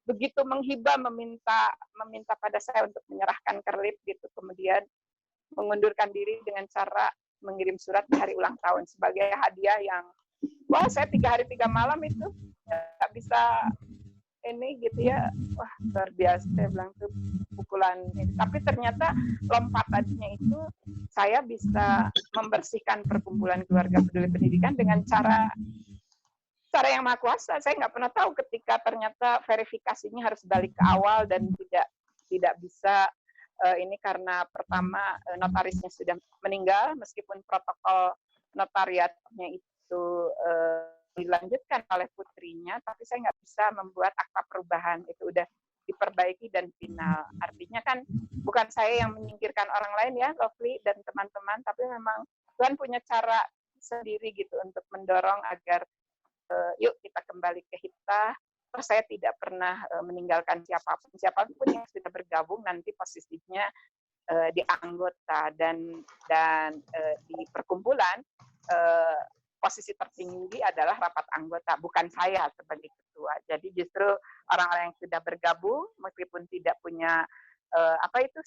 begitu menghibah meminta pada saya untuk menyerahkan Kerlip gitu, kemudian mengundurkan diri dengan cara mengirim surat di hari ulang tahun sebagai hadiah yang saya 3 hari 3 malam itu nggak bisa ini gitu ya, luar biasa, saya bilang tuh pukulan ini. Tapi ternyata lompatannya itu saya bisa membersihkan perkumpulan keluarga peduli pendidikan dengan cara yang maha kuasa. Saya nggak pernah tahu ketika ternyata verifikasinya harus balik ke awal dan tidak bisa ini karena pertama notarisnya sudah meninggal, meskipun protokol notariatnya itu dilanjutkan oleh putrinya, tapi saya nggak bisa membuat akta perubahan, itu udah diperbaiki dan final. Artinya kan bukan saya yang menyingkirkan orang lain ya, Lovely dan teman-teman, tapi memang Tuhan punya cara sendiri gitu untuk mendorong agar yuk kita kembali ke hibtah. Saya tidak pernah meninggalkan siapapun yang sudah bergabung nanti posisinya di anggota dan di perkumpulan posisi tertinggi adalah rapat anggota, bukan saya sebagai ketua. Jadi justru orang-orang yang sudah bergabung meskipun tidak punya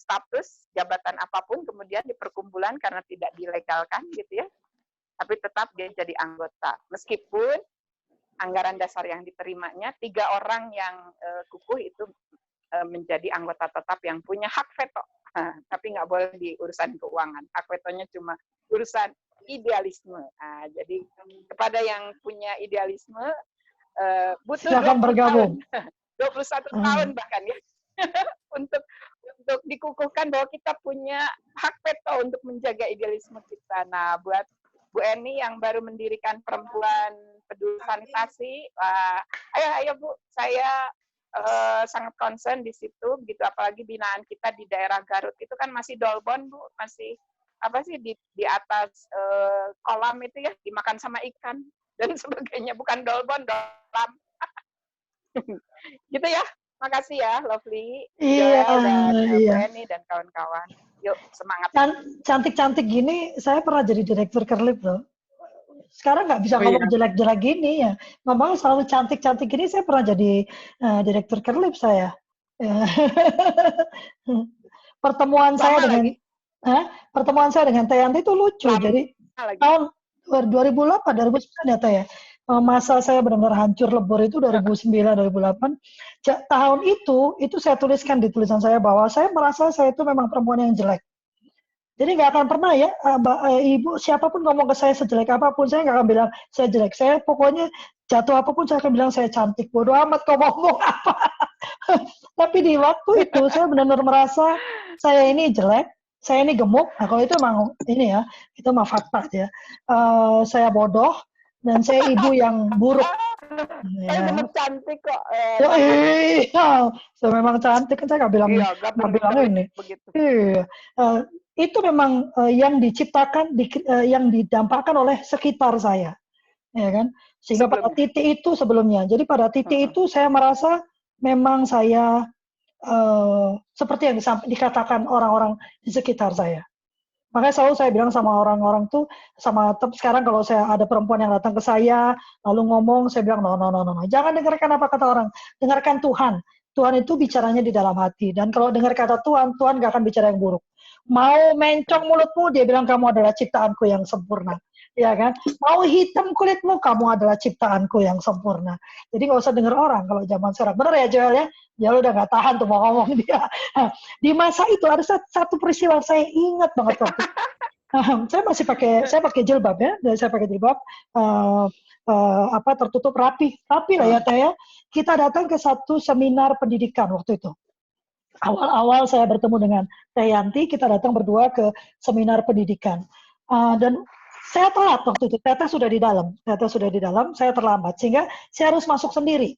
status jabatan apapun kemudian di perkumpulan karena tidak dilegalkan gitu ya, tapi tetap dia jadi anggota meskipun anggaran dasar yang diterimanya 3 orang yang kukuh itu menjadi anggota tetap yang punya hak veto, tapi nggak boleh di urusan keuangan. Hak vetonya cuma urusan idealisme. Jadi kepada yang punya idealisme butuh silakan bergabung. 21 tahun bahkan ya untuk dikukuhkan bahwa kita punya hak veto untuk menjaga idealisme kita. Nah, buat Bu Eni yang baru mendirikan perempuan peduli sanitasi, ayo Bu, saya sangat concern di situ, begitu apalagi binaan kita di daerah Garut itu kan masih dolbon Bu, masih di atas kolam itu ya, dimakan sama ikan dan sebagainya, bukan dolbon, dolam. Gitu ya, makasih ya Lovely, Iya, dan iya. Eni dan kawan-kawan. Yuk semangat. Cantik-cantik gini, saya pernah jadi direktur Kerlip loh. Sekarang nggak bisa ngomong jelek-jelek gini ya. Ngomong selalu cantik-cantik gini, saya pernah jadi direktur Kerlip saya. Pertemuan saya dengan Teh Yanti itu lucu. Jadi tahun 2008, 2009 ya Teh ya. Masa saya benar-benar hancur lebur itu 2009, 2008. Tahun itu saya tuliskan di tulisan saya bahwa saya merasa saya itu memang perempuan yang jelek. Jadi nggak akan pernah ya, Ibu siapapun ngomong ke saya sejelek apapun, saya nggak akan bilang saya jelek. Saya pokoknya jatuh apapun saya akan bilang saya cantik. Bodoh amat kau ngomong apa. Tapi di waktu itu saya benar-benar merasa saya ini jelek, saya ini gemuk. Nah kalau itu emang ini ya, itu mah fakta ya. Saya bodoh dan saya ibu yang buruk. Saya benar cantik kok. Iya, saya memang cantik kan, saya nggak bilang ini. Iya. Itu memang yang diciptakan, yang didampakkan oleh sekitar saya, ya kan? Sehingga pada titik itu sebelumnya. Jadi pada titik itu saya merasa memang saya seperti yang dikatakan orang-orang di sekitar saya. Makanya selalu saya bilang sama orang-orang tuh, sekarang kalau saya ada perempuan yang datang ke saya lalu ngomong, saya bilang no, jangan dengarkan apa kata orang, dengarkan Tuhan. Tuhan itu bicaranya di dalam hati, dan kalau dengar kata Tuhan nggak akan bicara yang buruk. Mau mencong mulutmu, dia bilang kamu adalah ciptaanku yang sempurna, ya kan? Mau hitam kulitmu, kamu adalah ciptaanku yang sempurna. Jadi nggak usah dengar orang kalau zaman sekarang. Benar ya Joel ya? Joel udah nggak tahan tuh mau ngomong dia. Di masa itu ada satu peristiwa saya ingat banget waktu. Saya pakai jilbab ya, dan saya pakai jilbab tertutup rapi lah ya Teh ya. Kita datang ke satu seminar pendidikan waktu itu. Awal-awal saya bertemu dengan Teh Yanti, kita datang berdua ke seminar pendidikan. Dan Saya telat waktu itu, Teteh sudah di dalam, saya terlambat, sehingga saya harus masuk sendiri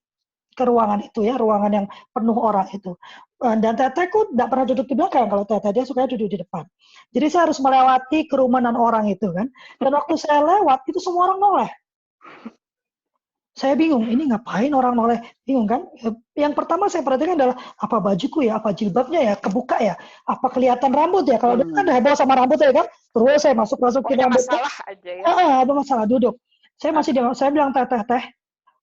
ke ruangan itu ya, ruangan yang penuh orang itu. Dan Tetehku tidak pernah duduk di belakang, kalau Teteh dia suka duduk di depan. Jadi saya harus melewati kerumunan orang itu kan. Dan waktu saya lewat, itu semua orang noleh. Saya bingung, ini ngapain orang noleh? Bingung kan? Yang pertama saya perhatikan adalah, apa bajuku ya, apa jilbabnya ya, kebuka ya, apa kelihatan rambut ya. Kalau dia kan heboh sama rambut ya kan, terus saya masuk-masukin Pokoknya rambutnya. masalah aja ya. Ada masalah, duduk. Saya bilang, Teh,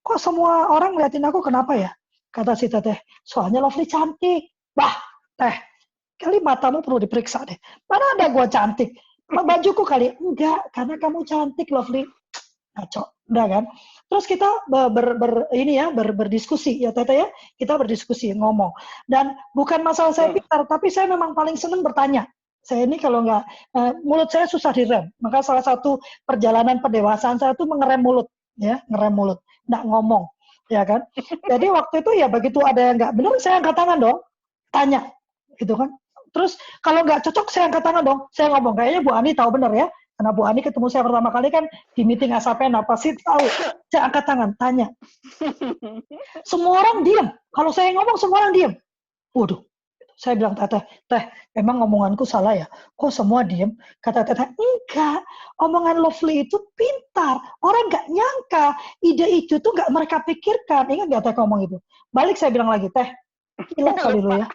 kok semua orang ngeliatin aku, kenapa ya? Kata si Teteh, soalnya Lovely cantik. Bah, Teh, kali matamu perlu diperiksa deh. Mana ada gua cantik? Bajuku kali? Enggak, karena kamu cantik, Lovely. Ngaco, udah kan? Terus kita berdiskusi ya Teteh ya, kita berdiskusi ngomong. Dan bukan masalah saya pintar, tapi saya memang paling senang bertanya. Saya ini kalau nggak mulut saya susah direm, maka salah satu perjalanan pendewasaan saya itu mengerem mulut, ya, ngerem mulut, nggak ngomong, ya kan? Jadi waktu itu ya begitu ada yang nggak benar, saya angkat tangan dong, tanya, gitu kan? Terus kalau nggak cocok saya angkat tangan dong, saya ngomong, kayaknya Bu Ani tahu benar ya. Karena Bu Ani ketemu saya pertama kali kan di meeting Asapena, pasti tahu. Saya angkat tangan, tanya. Semua orang diam. Kalau saya ngomong, semua orang diam. Waduh. Saya bilang, Teh, emang ngomonganku salah ya? Kok semua diam? Kata Teteh, enggak. Omongan Lovely itu pintar. Orang nggak nyangka. Ide itu tuh nggak mereka pikirkan. Ingat nggak Teh ngomong itu? Balik saya bilang lagi, Teh, gila kali lo ya.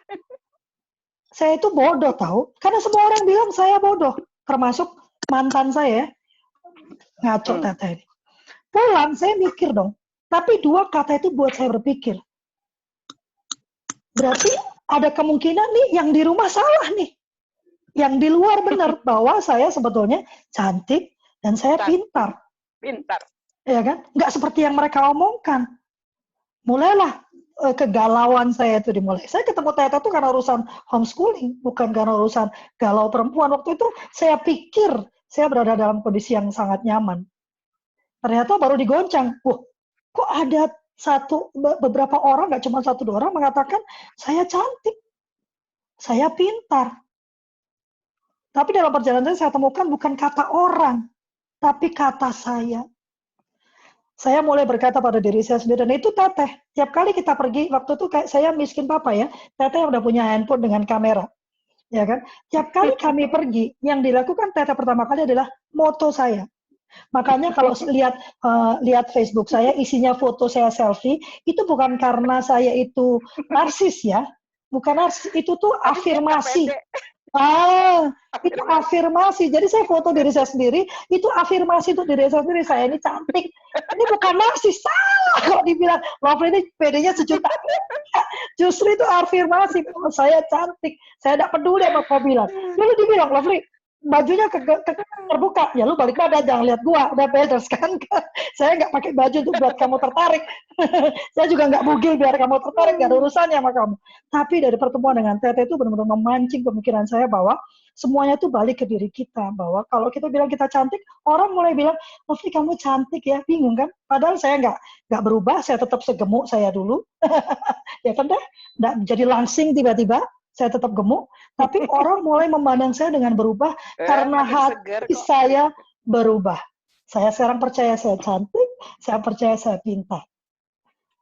Saya itu bodoh tahu. Karena semua orang bilang saya bodoh. Termasuk mantan saya, ngaco Teteh ini. Pulang saya mikir dong, tapi dua kata itu buat saya berpikir. Berarti ada kemungkinan nih yang di rumah salah nih. Yang di luar benar, bahwa saya sebetulnya cantik dan saya pintar. Pintar. Ya kan? Nggak seperti yang mereka omongkan. Mulailah kegalauan saya itu dimulai. Saya ketemu Teteh itu karena urusan homeschooling, bukan karena urusan galau perempuan. Waktu itu saya pikir saya berada dalam kondisi yang sangat nyaman. Ternyata baru digoncang. Wah, kok ada beberapa orang, nggak cuma 1-2 orang mengatakan saya cantik, saya pintar. Tapi dalam perjalanan saya temukan bukan kata orang, tapi kata saya. Saya mulai berkata pada diri saya sendiri, dan itu Teteh. Tiap kali kita pergi, waktu itu kayak saya miskin papa ya, Teteh yang udah punya handphone dengan kamera. Ya kan? Tiap kali kami pergi, yang dilakukan Teteh pertama kali adalah moto saya. Makanya kalau lihat Facebook saya, isinya foto saya selfie, itu bukan karena saya itu narsis ya. Bukan narsis, itu tuh afirmasi. Itu afirmasi. Jadi saya foto diri saya sendiri, itu afirmasi untuk diri saya sendiri. Saya ini cantik. Ini bukan narsis, salah kalau dibilang Lovely ini PD-nya sejuta. Justru itu afirmasi. Saya cantik. Saya tidak peduli apa kau bilang. Lalu dibilang, Lovely, bajunya terbuka. Ya lu balik badan, jangan lihat gua. Udah beres kan? Saya nggak pakai baju untuk buat kamu tertarik. Saya juga nggak bugil biar kamu tertarik. Nggak ada urusannya sama kamu. Tapi dari pertemuan dengan Teteh itu benar-benar memancing pemikiran saya bahwa semuanya itu balik ke diri kita. Bahwa kalau kita bilang kita cantik, orang mulai bilang, Lovely kamu cantik ya. Bingung kan? Padahal saya nggak berubah. Saya tetap segemuk saya dulu. Ya kan Teh? Nggak jadi langsing tiba-tiba. Saya tetap gemuk, tapi orang mulai memandang saya dengan berubah karena hati saya berubah. Saya sekarang percaya saya cantik, saya percaya saya pintar.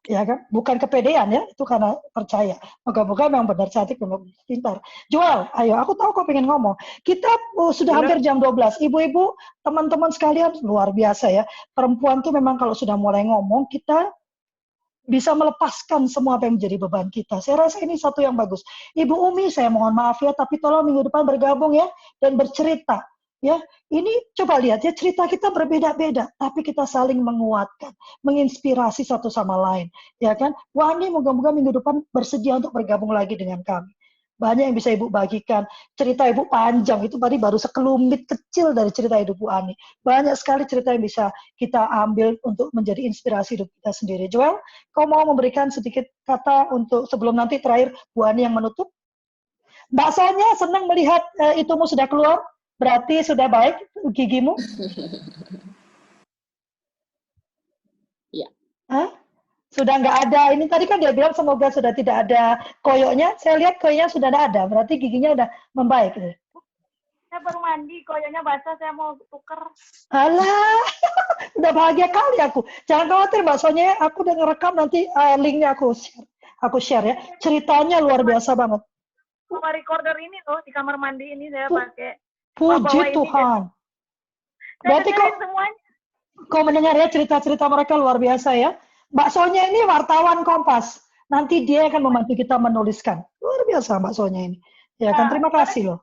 Ya kan? Bukan kepedean ya, itu karena percaya. Moga-moga memang benar cantik dan pintar. Joel, ayo, aku tahu kau pengen ngomong. Kita sudah hampir jam 12. Ibu-ibu, teman-teman sekalian, luar biasa ya. Perempuan tuh memang kalau sudah mulai ngomong, kita bisa melepaskan semua apa yang menjadi beban kita. Saya rasa ini satu yang bagus. Ibu Umi, saya mohon maaf ya, tapi tolong minggu depan bergabung ya, dan bercerita. Ya, ini coba lihat ya, cerita kita berbeda-beda, tapi kita saling menguatkan, menginspirasi satu sama lain. Ya kan? Wani, moga-moga minggu depan bersedia untuk bergabung lagi dengan kami. Banyak yang bisa Ibu bagikan. Cerita Ibu panjang, itu tadi baru sekelumit kecil dari cerita hidup Bu Ani. Banyak sekali cerita yang bisa kita ambil untuk menjadi inspirasi hidup kita sendiri. Joel, kau mau memberikan sedikit kata untuk sebelum nanti terakhir Bu Ani yang menutup? Mbak Sonya senang melihat itumu sudah keluar, berarti sudah baik gigimu? Iya. Hah? Sudah nggak ada, ini tadi kan dia bilang semoga sudah tidak ada koyoknya, saya lihat koyoknya sudah tidak ada, berarti giginya udah membaik. Saya baru mandi, koyonya basah, saya mau tuker. Alah, udah bahagia kali aku. Jangan khawatir baksonya, aku udah ngerekam nanti linknya aku share ya. Ceritanya luar biasa banget. Sama recorder ini loh, di kamar mandi ini saya pakai. Puji Tuhan. Berarti kok mendengar ya cerita-cerita mereka luar biasa ya. Baksonya ini wartawan Kompas. Nanti dia akan membantu kita menuliskan. Luar biasa baksonya ini. Ya kan, terima kasih loh.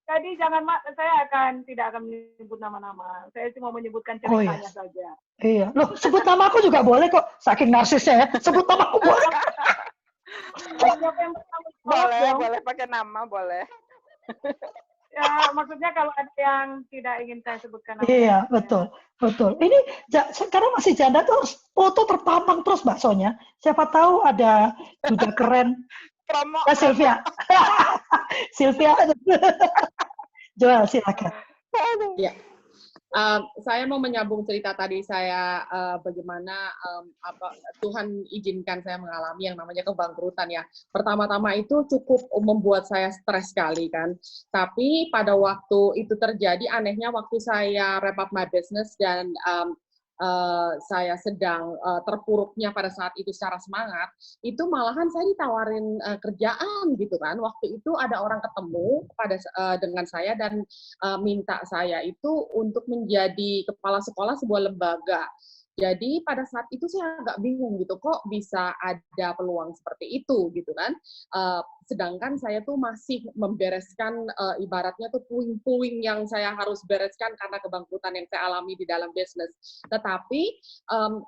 Jadi saya tidak akan menyebut nama-nama. Saya cuma menyebutkan ceritanya saja. Iya. Loh, sebut nama aku juga boleh kok. Saking narsisnya ya. Sebut nama aku boleh. Boleh pakai nama, boleh. Ya, maksudnya kalau ada yang tidak ingin saya sebutkan nama. Iya, betul. Ini karena masih janda tuh foto terpampang terus baksonya. Siapa tahu ada juga keren. Promo. Sylvia. Sylvia. Joel, silakan. Ya. Saya mau menyambung cerita tadi saya bagaimana Tuhan izinkan saya mengalami yang namanya kebangkrutan ya. Pertama-tama itu cukup membuat saya stres sekali kan. Tapi pada waktu itu terjadi, anehnya waktu saya wrap up my business dan saya sedang terpuruknya pada saat itu secara semangat, itu malahan saya ditawarin kerjaan gitu kan. Waktu itu ada orang ketemu dengan saya dan minta saya itu untuk menjadi kepala sekolah sebuah lembaga. Jadi pada saat itu saya agak bingung gitu, kok bisa ada peluang seperti itu gitu kan. Sedangkan saya tuh masih membereskan ibaratnya tuh puing-puing yang saya harus bereskan karena kebangkrutan yang saya alami di dalam bisnis. Tetapi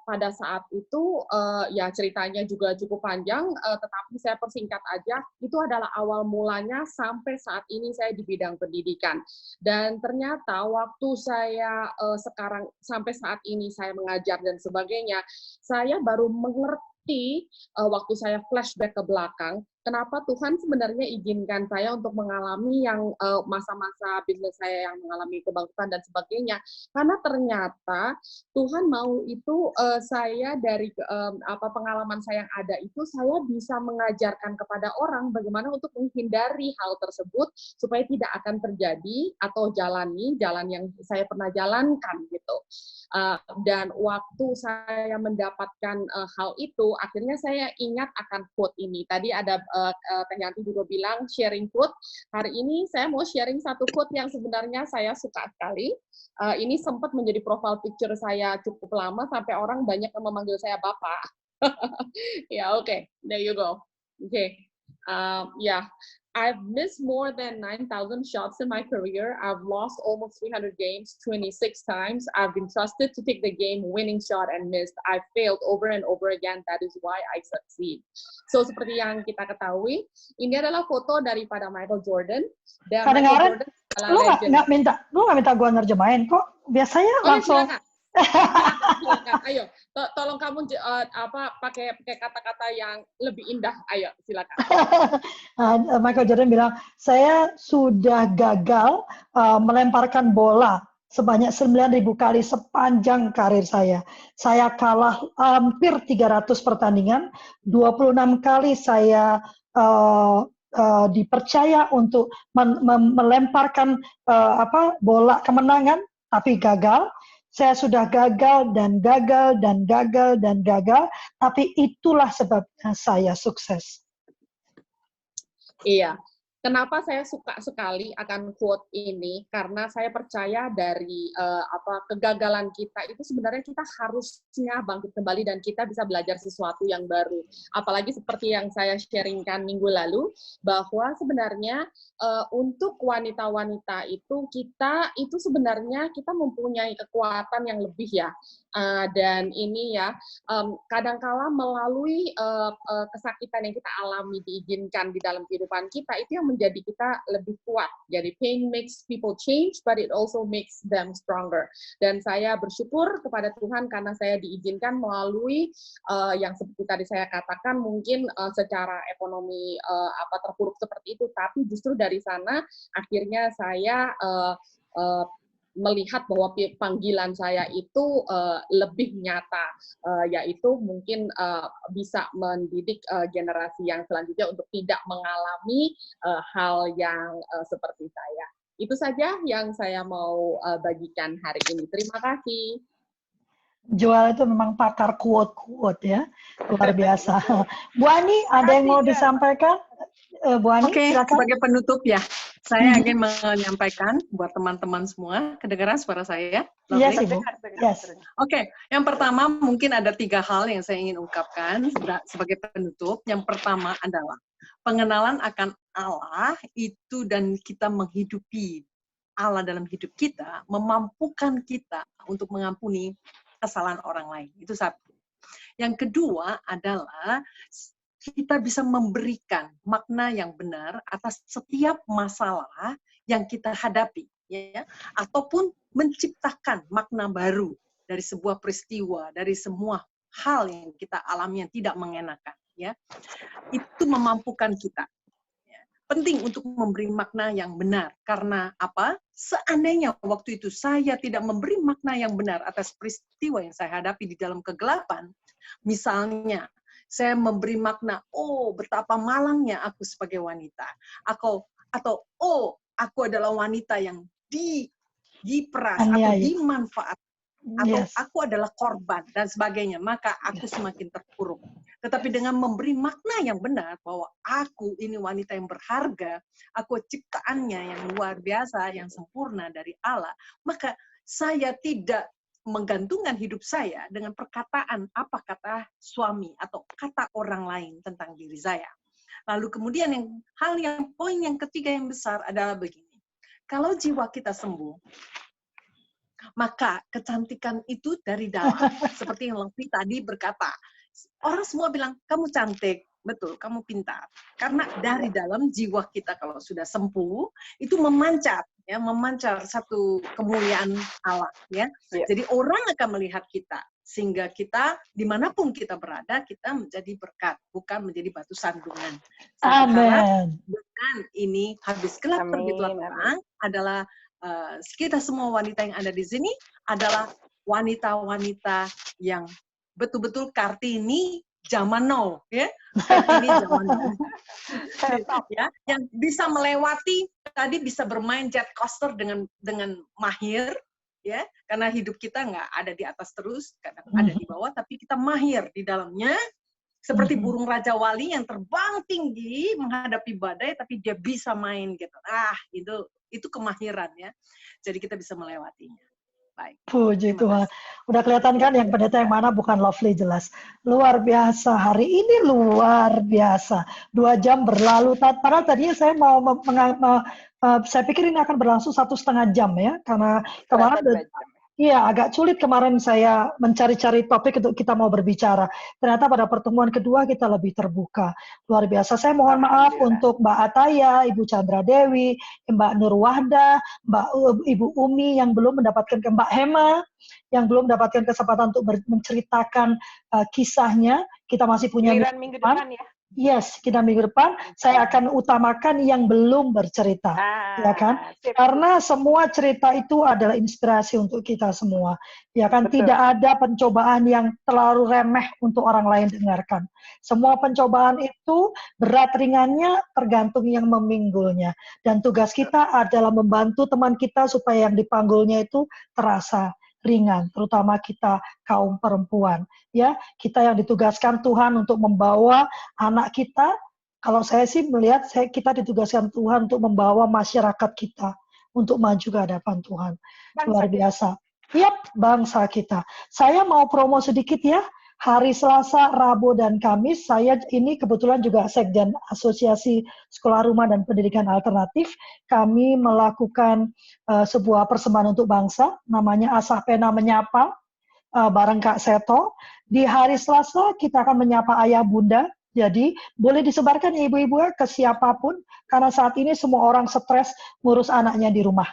pada saat itu ya ceritanya juga cukup panjang, tetapi saya persingkat aja, itu adalah awal mulanya sampai saat ini saya di bidang pendidikan. Dan ternyata waktu saya sekarang sampai saat ini saya mengajar dan sebagainya, saya baru mengerti waktu saya flashback ke belakang, kenapa Tuhan sebenarnya izinkan saya untuk mengalami yang masa-masa bisnis saya yang mengalami kebangkrutan dan sebagainya. Karena ternyata Tuhan mau itu saya dari pengalaman saya yang ada itu, saya bisa mengajarkan kepada orang bagaimana untuk menghindari hal tersebut supaya tidak akan terjadi atau jalani jalan yang saya pernah jalankan gitu. Dan waktu saya mendapatkan hal itu, akhirnya saya ingat akan quote ini. Tadi ada Teh Yanti juga bilang sharing quote. Hari ini saya mau sharing satu quote yang sebenarnya saya suka sekali. Ini sempat menjadi profile picture saya cukup lama sampai orang banyak yang memanggil saya Bapak. Ya, oke. There you go. Okay. Yeah. I've missed more than 9,000 shots in my career. I've lost almost 300 games 26 times. I've been trusted to take the game-winning shot and missed. I failed over and over again. That is why I succeed. So, seperti yang kita ketahui, ini adalah foto daripada Michael Jordan. Dan Michael Jordan adalah legend. Lu nggak minta gue nerjemahin kok? Biasanya langsung. Silakan. Ayo, tolong kamu pakai kata-kata yang lebih indah. Ayo, silakan. Michael Jordan bilang, saya sudah gagal melemparkan bola sebanyak 9.000 kali sepanjang karir saya. Saya kalah hampir 300 pertandingan, 26 kali saya dipercaya untuk melemparkan bola kemenangan, tapi gagal. Saya sudah gagal dan gagal dan gagal dan gagal, tapi itulah sebabnya saya sukses. Iya. Kenapa saya suka sekali akan quote ini? Karena saya percaya dari kegagalan kita itu sebenarnya kita harusnya bangkit kembali dan kita bisa belajar sesuatu yang baru. Apalagi seperti yang saya sharingkan minggu lalu, bahwa sebenarnya untuk wanita-wanita itu sebenarnya kita mempunyai kekuatan yang lebih ya. Dan ini ya kadangkala melalui kesakitan yang kita alami diizinkan di dalam kehidupan kita, itu yang menjadi kita lebih kuat. Jadi pain makes people change, but it also makes them stronger. Dan saya bersyukur kepada Tuhan karena saya diizinkan melalui yang seperti tadi saya katakan, mungkin secara ekonomi terpuruk seperti itu, tapi justru dari sana akhirnya saya melihat bahwa panggilan saya itu lebih nyata, yaitu mungkin bisa mendidik generasi yang selanjutnya untuk tidak mengalami hal yang seperti saya. Itu saja yang saya mau bagikan hari ini. Terima kasih. Joel itu memang pakar quote-quote ya, luar biasa. Bu Ani, ada yang mau disampaikan? Bu Ani, Oke, silakan. sebagai penutup ya, saya ingin menyampaikan buat teman-teman semua, kedengaran suara saya? Yes, Ibu. Yes. Oke, yang pertama mungkin ada 3 hal yang saya ingin ungkapkan sebagai penutup. Yang pertama adalah pengenalan akan Allah itu dan kita menghidupi Allah dalam hidup kita, memampukan kita untuk mengampuni kesalahan orang lain. Itu satu. Yang kedua adalah kita bisa memberikan makna yang benar atas setiap masalah yang kita hadapi, ya, ataupun menciptakan makna baru dari sebuah peristiwa, dari semua hal yang kita alami yang tidak mengenakan, ya. Itu memampukan kita. Penting untuk memberi makna yang benar. Karena apa? Seandainya waktu itu saya tidak memberi makna yang benar atas peristiwa yang saya hadapi di dalam kegelapan, misalnya saya memberi makna, oh betapa malangnya aku sebagai wanita, atau oh aku adalah wanita yang diperas atau dimanfaatkan, atau aku adalah korban dan sebagainya, maka aku semakin terpuruk. Tetapi dengan memberi makna yang benar bahwa aku ini wanita yang berharga, aku ciptaannya yang luar biasa, yang sempurna dari Allah, maka saya tidak menggantungkan hidup saya dengan perkataan apa kata suami atau kata orang lain tentang diri saya. Lalu kemudian poin yang ketiga yang besar adalah begini. Kalau jiwa kita sembuh, maka kecantikan itu dari dalam. Seperti yang Lofi tadi berkata, orang semua bilang, kamu cantik, betul, kamu pintar. Karena dari dalam jiwa kita kalau sudah sembuh, itu memancar satu kemuliaan Allah. Ya. Jadi orang akan melihat kita, sehingga kita, dimanapun kita berada, kita menjadi berkat, bukan menjadi batu sandungan. Amin. Dengan ini, habis gelap terbitlah terang, adalah kita semua wanita yang ada di sini adalah wanita-wanita yang betul-betul Kartini zaman now, ya. Kartini zaman now. Ya, yang bisa melewati tadi, bisa bermain jet coaster dengan mahir, ya. Karena hidup kita nggak ada di atas terus, kadang ada di bawah, tapi kita mahir di dalamnya. Seperti burung Raja Wali yang terbang tinggi menghadapi badai, tapi dia bisa main gitu. Itu kemahiran, ya. Jadi kita bisa melewatinya. Baik. Puji Tuhan. Udah kelihatan kan yang pendeta yang mana bukan Lovely, jelas. Luar biasa. Hari ini luar biasa. 2 jam berlalu. Padahal tadinya saya saya pikir ini akan berlangsung 1,5 jam ya. Karena kemarin agak sulit kemarin saya mencari-cari topik untuk kita mau berbicara. Ternyata pada pertemuan kedua kita lebih terbuka. Luar biasa. Saya mohon maaf untuk Mbak Ataya, Ibu Chandra Dewi, Mbak Nur Wahda, Ibu Umi yang belum mendapatkan, Mbak Hema yang belum mendapatkan kesempatan untuk menceritakan kisahnya. Kita masih punya minggu depan ya. Yes, kita minggu depan saya akan utamakan yang belum bercerita, ya kan? Karena semua cerita itu adalah inspirasi untuk kita semua, ya kan? Betul. Tidak ada pencobaan yang terlalu remeh untuk orang lain dengarkan. Semua pencobaan itu berat ringannya tergantung yang meminggulnya, dan tugas kita adalah membantu teman kita supaya yang dipanggulnya itu terasa ringan, terutama kita kaum perempuan. Ya, kita yang ditugaskan Tuhan untuk membawa anak kita. Kalau saya sih melihat kita ditugaskan Tuhan untuk membawa masyarakat kita untuk maju ke hadapan Tuhan. Luar biasa. Yap, bangsa kita. Saya mau promo sedikit ya. Hari Selasa, Rabu, dan Kamis, saya ini kebetulan juga Sekjen Asosiasi Sekolah Rumah dan Pendidikan Alternatif. Kami melakukan sebuah persembahan untuk bangsa, namanya Asah Pena Menyapa, bareng Kak Seto. Di hari Selasa, kita akan menyapa ayah bunda. Jadi, boleh disebarkan ya ibu-ibu ke siapapun, karena saat ini semua orang stres ngurus anaknya di rumah.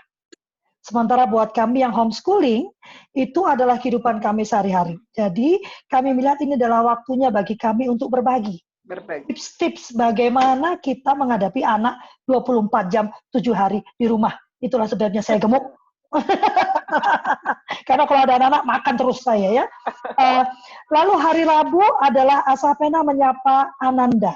Sementara buat kami yang homeschooling, itu adalah kehidupan kami sehari-hari. Jadi, kami melihat ini adalah waktunya bagi kami untuk berbagi. Tips-tips bagaimana kita menghadapi anak 24 jam, 7 hari di rumah. Itulah sebabnya saya gemuk. Karena kalau ada anak-anak, makan terus saya ya. Lalu hari Rabu adalah Asah Pena Menyapa Ananda.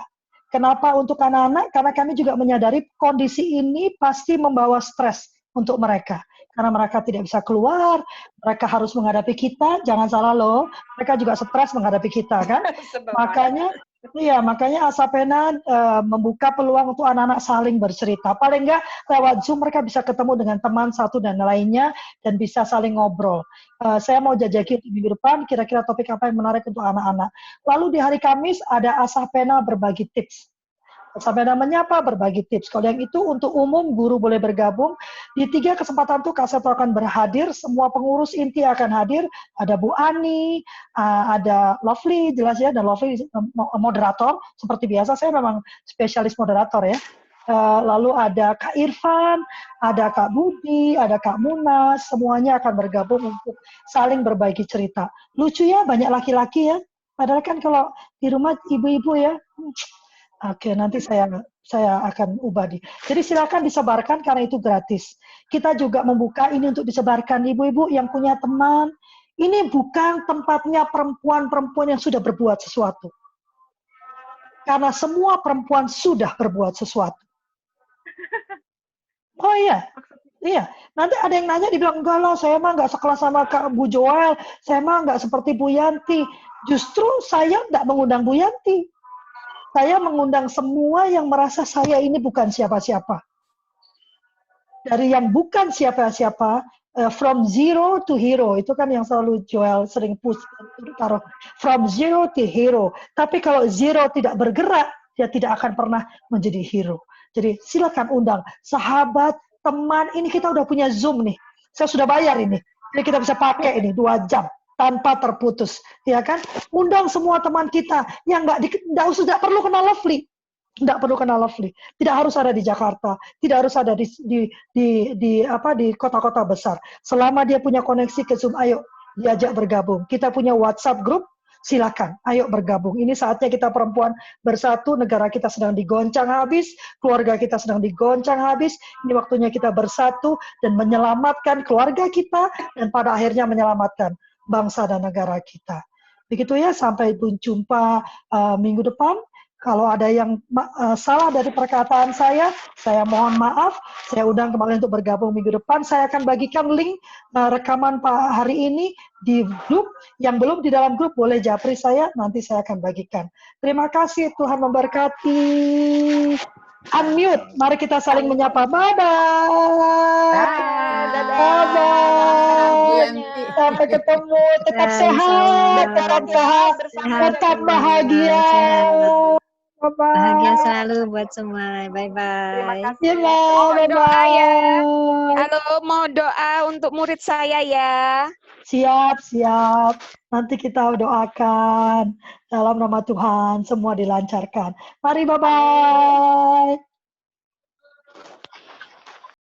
Kenapa untuk anak-anak? Karena kami juga menyadari kondisi ini pasti membawa stres untuk mereka. Karena mereka tidak bisa keluar, mereka harus menghadapi kita, jangan salah loh, mereka juga stres menghadapi kita kan. Makanya Asapena membuka peluang untuk anak-anak saling bercerita. Paling enggak lewat Zoom mereka bisa ketemu dengan teman satu dan lainnya dan bisa saling ngobrol. Saya mau jajaki untuk minggu depan kira-kira topik apa yang menarik untuk anak-anak. Lalu di hari Kamis ada Asapena berbagi tips. Asapena menyapa berbagi tips. Kalau yang itu untuk umum guru boleh bergabung. Di 3 kesempatan itu Kak Seto akan berhadir. Semua pengurus inti akan hadir. Ada Bu Ani, ada Lovely jelas ya, dan Lovely moderator seperti biasa. Saya memang spesialis moderator ya. Lalu ada Kak Irfan, ada Kak Budi, ada Kak Muna, semuanya akan bergabung untuk saling berbagi cerita. Lucu ya, banyak laki-laki ya. Padahal kan kalau di rumah ibu-ibu ya. Oke, nanti saya akan ubah. Jadi silakan disebarkan karena itu gratis. Kita juga membuka ini untuk disebarkan ibu-ibu yang punya teman. Ini bukan tempatnya perempuan-perempuan yang sudah berbuat sesuatu. Karena semua perempuan sudah berbuat sesuatu. Oh iya. Iya, nanti ada yang nanya dibilang, enggak lah, saya mah nggak sekelas sama Kak Bu Joel, saya mah nggak seperti Bu Yanti. Justru saya nggak mengundang Bu Yanti. Saya mengundang semua yang merasa saya ini bukan siapa-siapa. Dari yang bukan siapa-siapa, from zero to hero, itu kan yang selalu Joel sering taruh, from zero to hero. Tapi kalau zero tidak bergerak, dia tidak akan pernah menjadi hero. Jadi silakan undang sahabat, teman, ini kita udah punya Zoom nih. Saya sudah bayar ini. Jadi kita bisa pakai ini 2 jam. Tanpa terputus, ya kan? Undang semua teman kita yang tidak perlu kenal Lovely, tidak perlu kenal Lovely, tidak harus ada di Jakarta, tidak harus ada di kota-kota besar. Selama dia punya koneksi ke Zoom, ayo diajak bergabung. Kita punya WhatsApp group, silakan, ayo bergabung. Ini saatnya kita perempuan bersatu. Negara kita sedang digoncang habis, keluarga kita sedang digoncang habis. Ini waktunya kita bersatu dan menyelamatkan keluarga kita dan pada akhirnya menyelamatkan bangsa dan negara kita. Begitu ya, sampai jumpa minggu depan. Kalau ada yang salah dari perkataan saya mohon maaf. Saya undang kembali untuk bergabung minggu depan. Saya akan bagikan link rekaman hari ini di grup. Yang belum di dalam grup boleh japri saya, nanti saya akan bagikan. Terima kasih, Tuhan memberkati. Unmute, mari kita saling menyapa. Bye-bye. Bye-bye. Sampai ketemu, tetap sehat, tetap bahagia. Bye-bye. Bahagia selalu buat semua. Bye-bye. Mohon doa ya. Halo, mau doa untuk murid saya ya. Siap. Nanti kita doakan dalam nama Tuhan semua dilancarkan. Mari, bye-bye.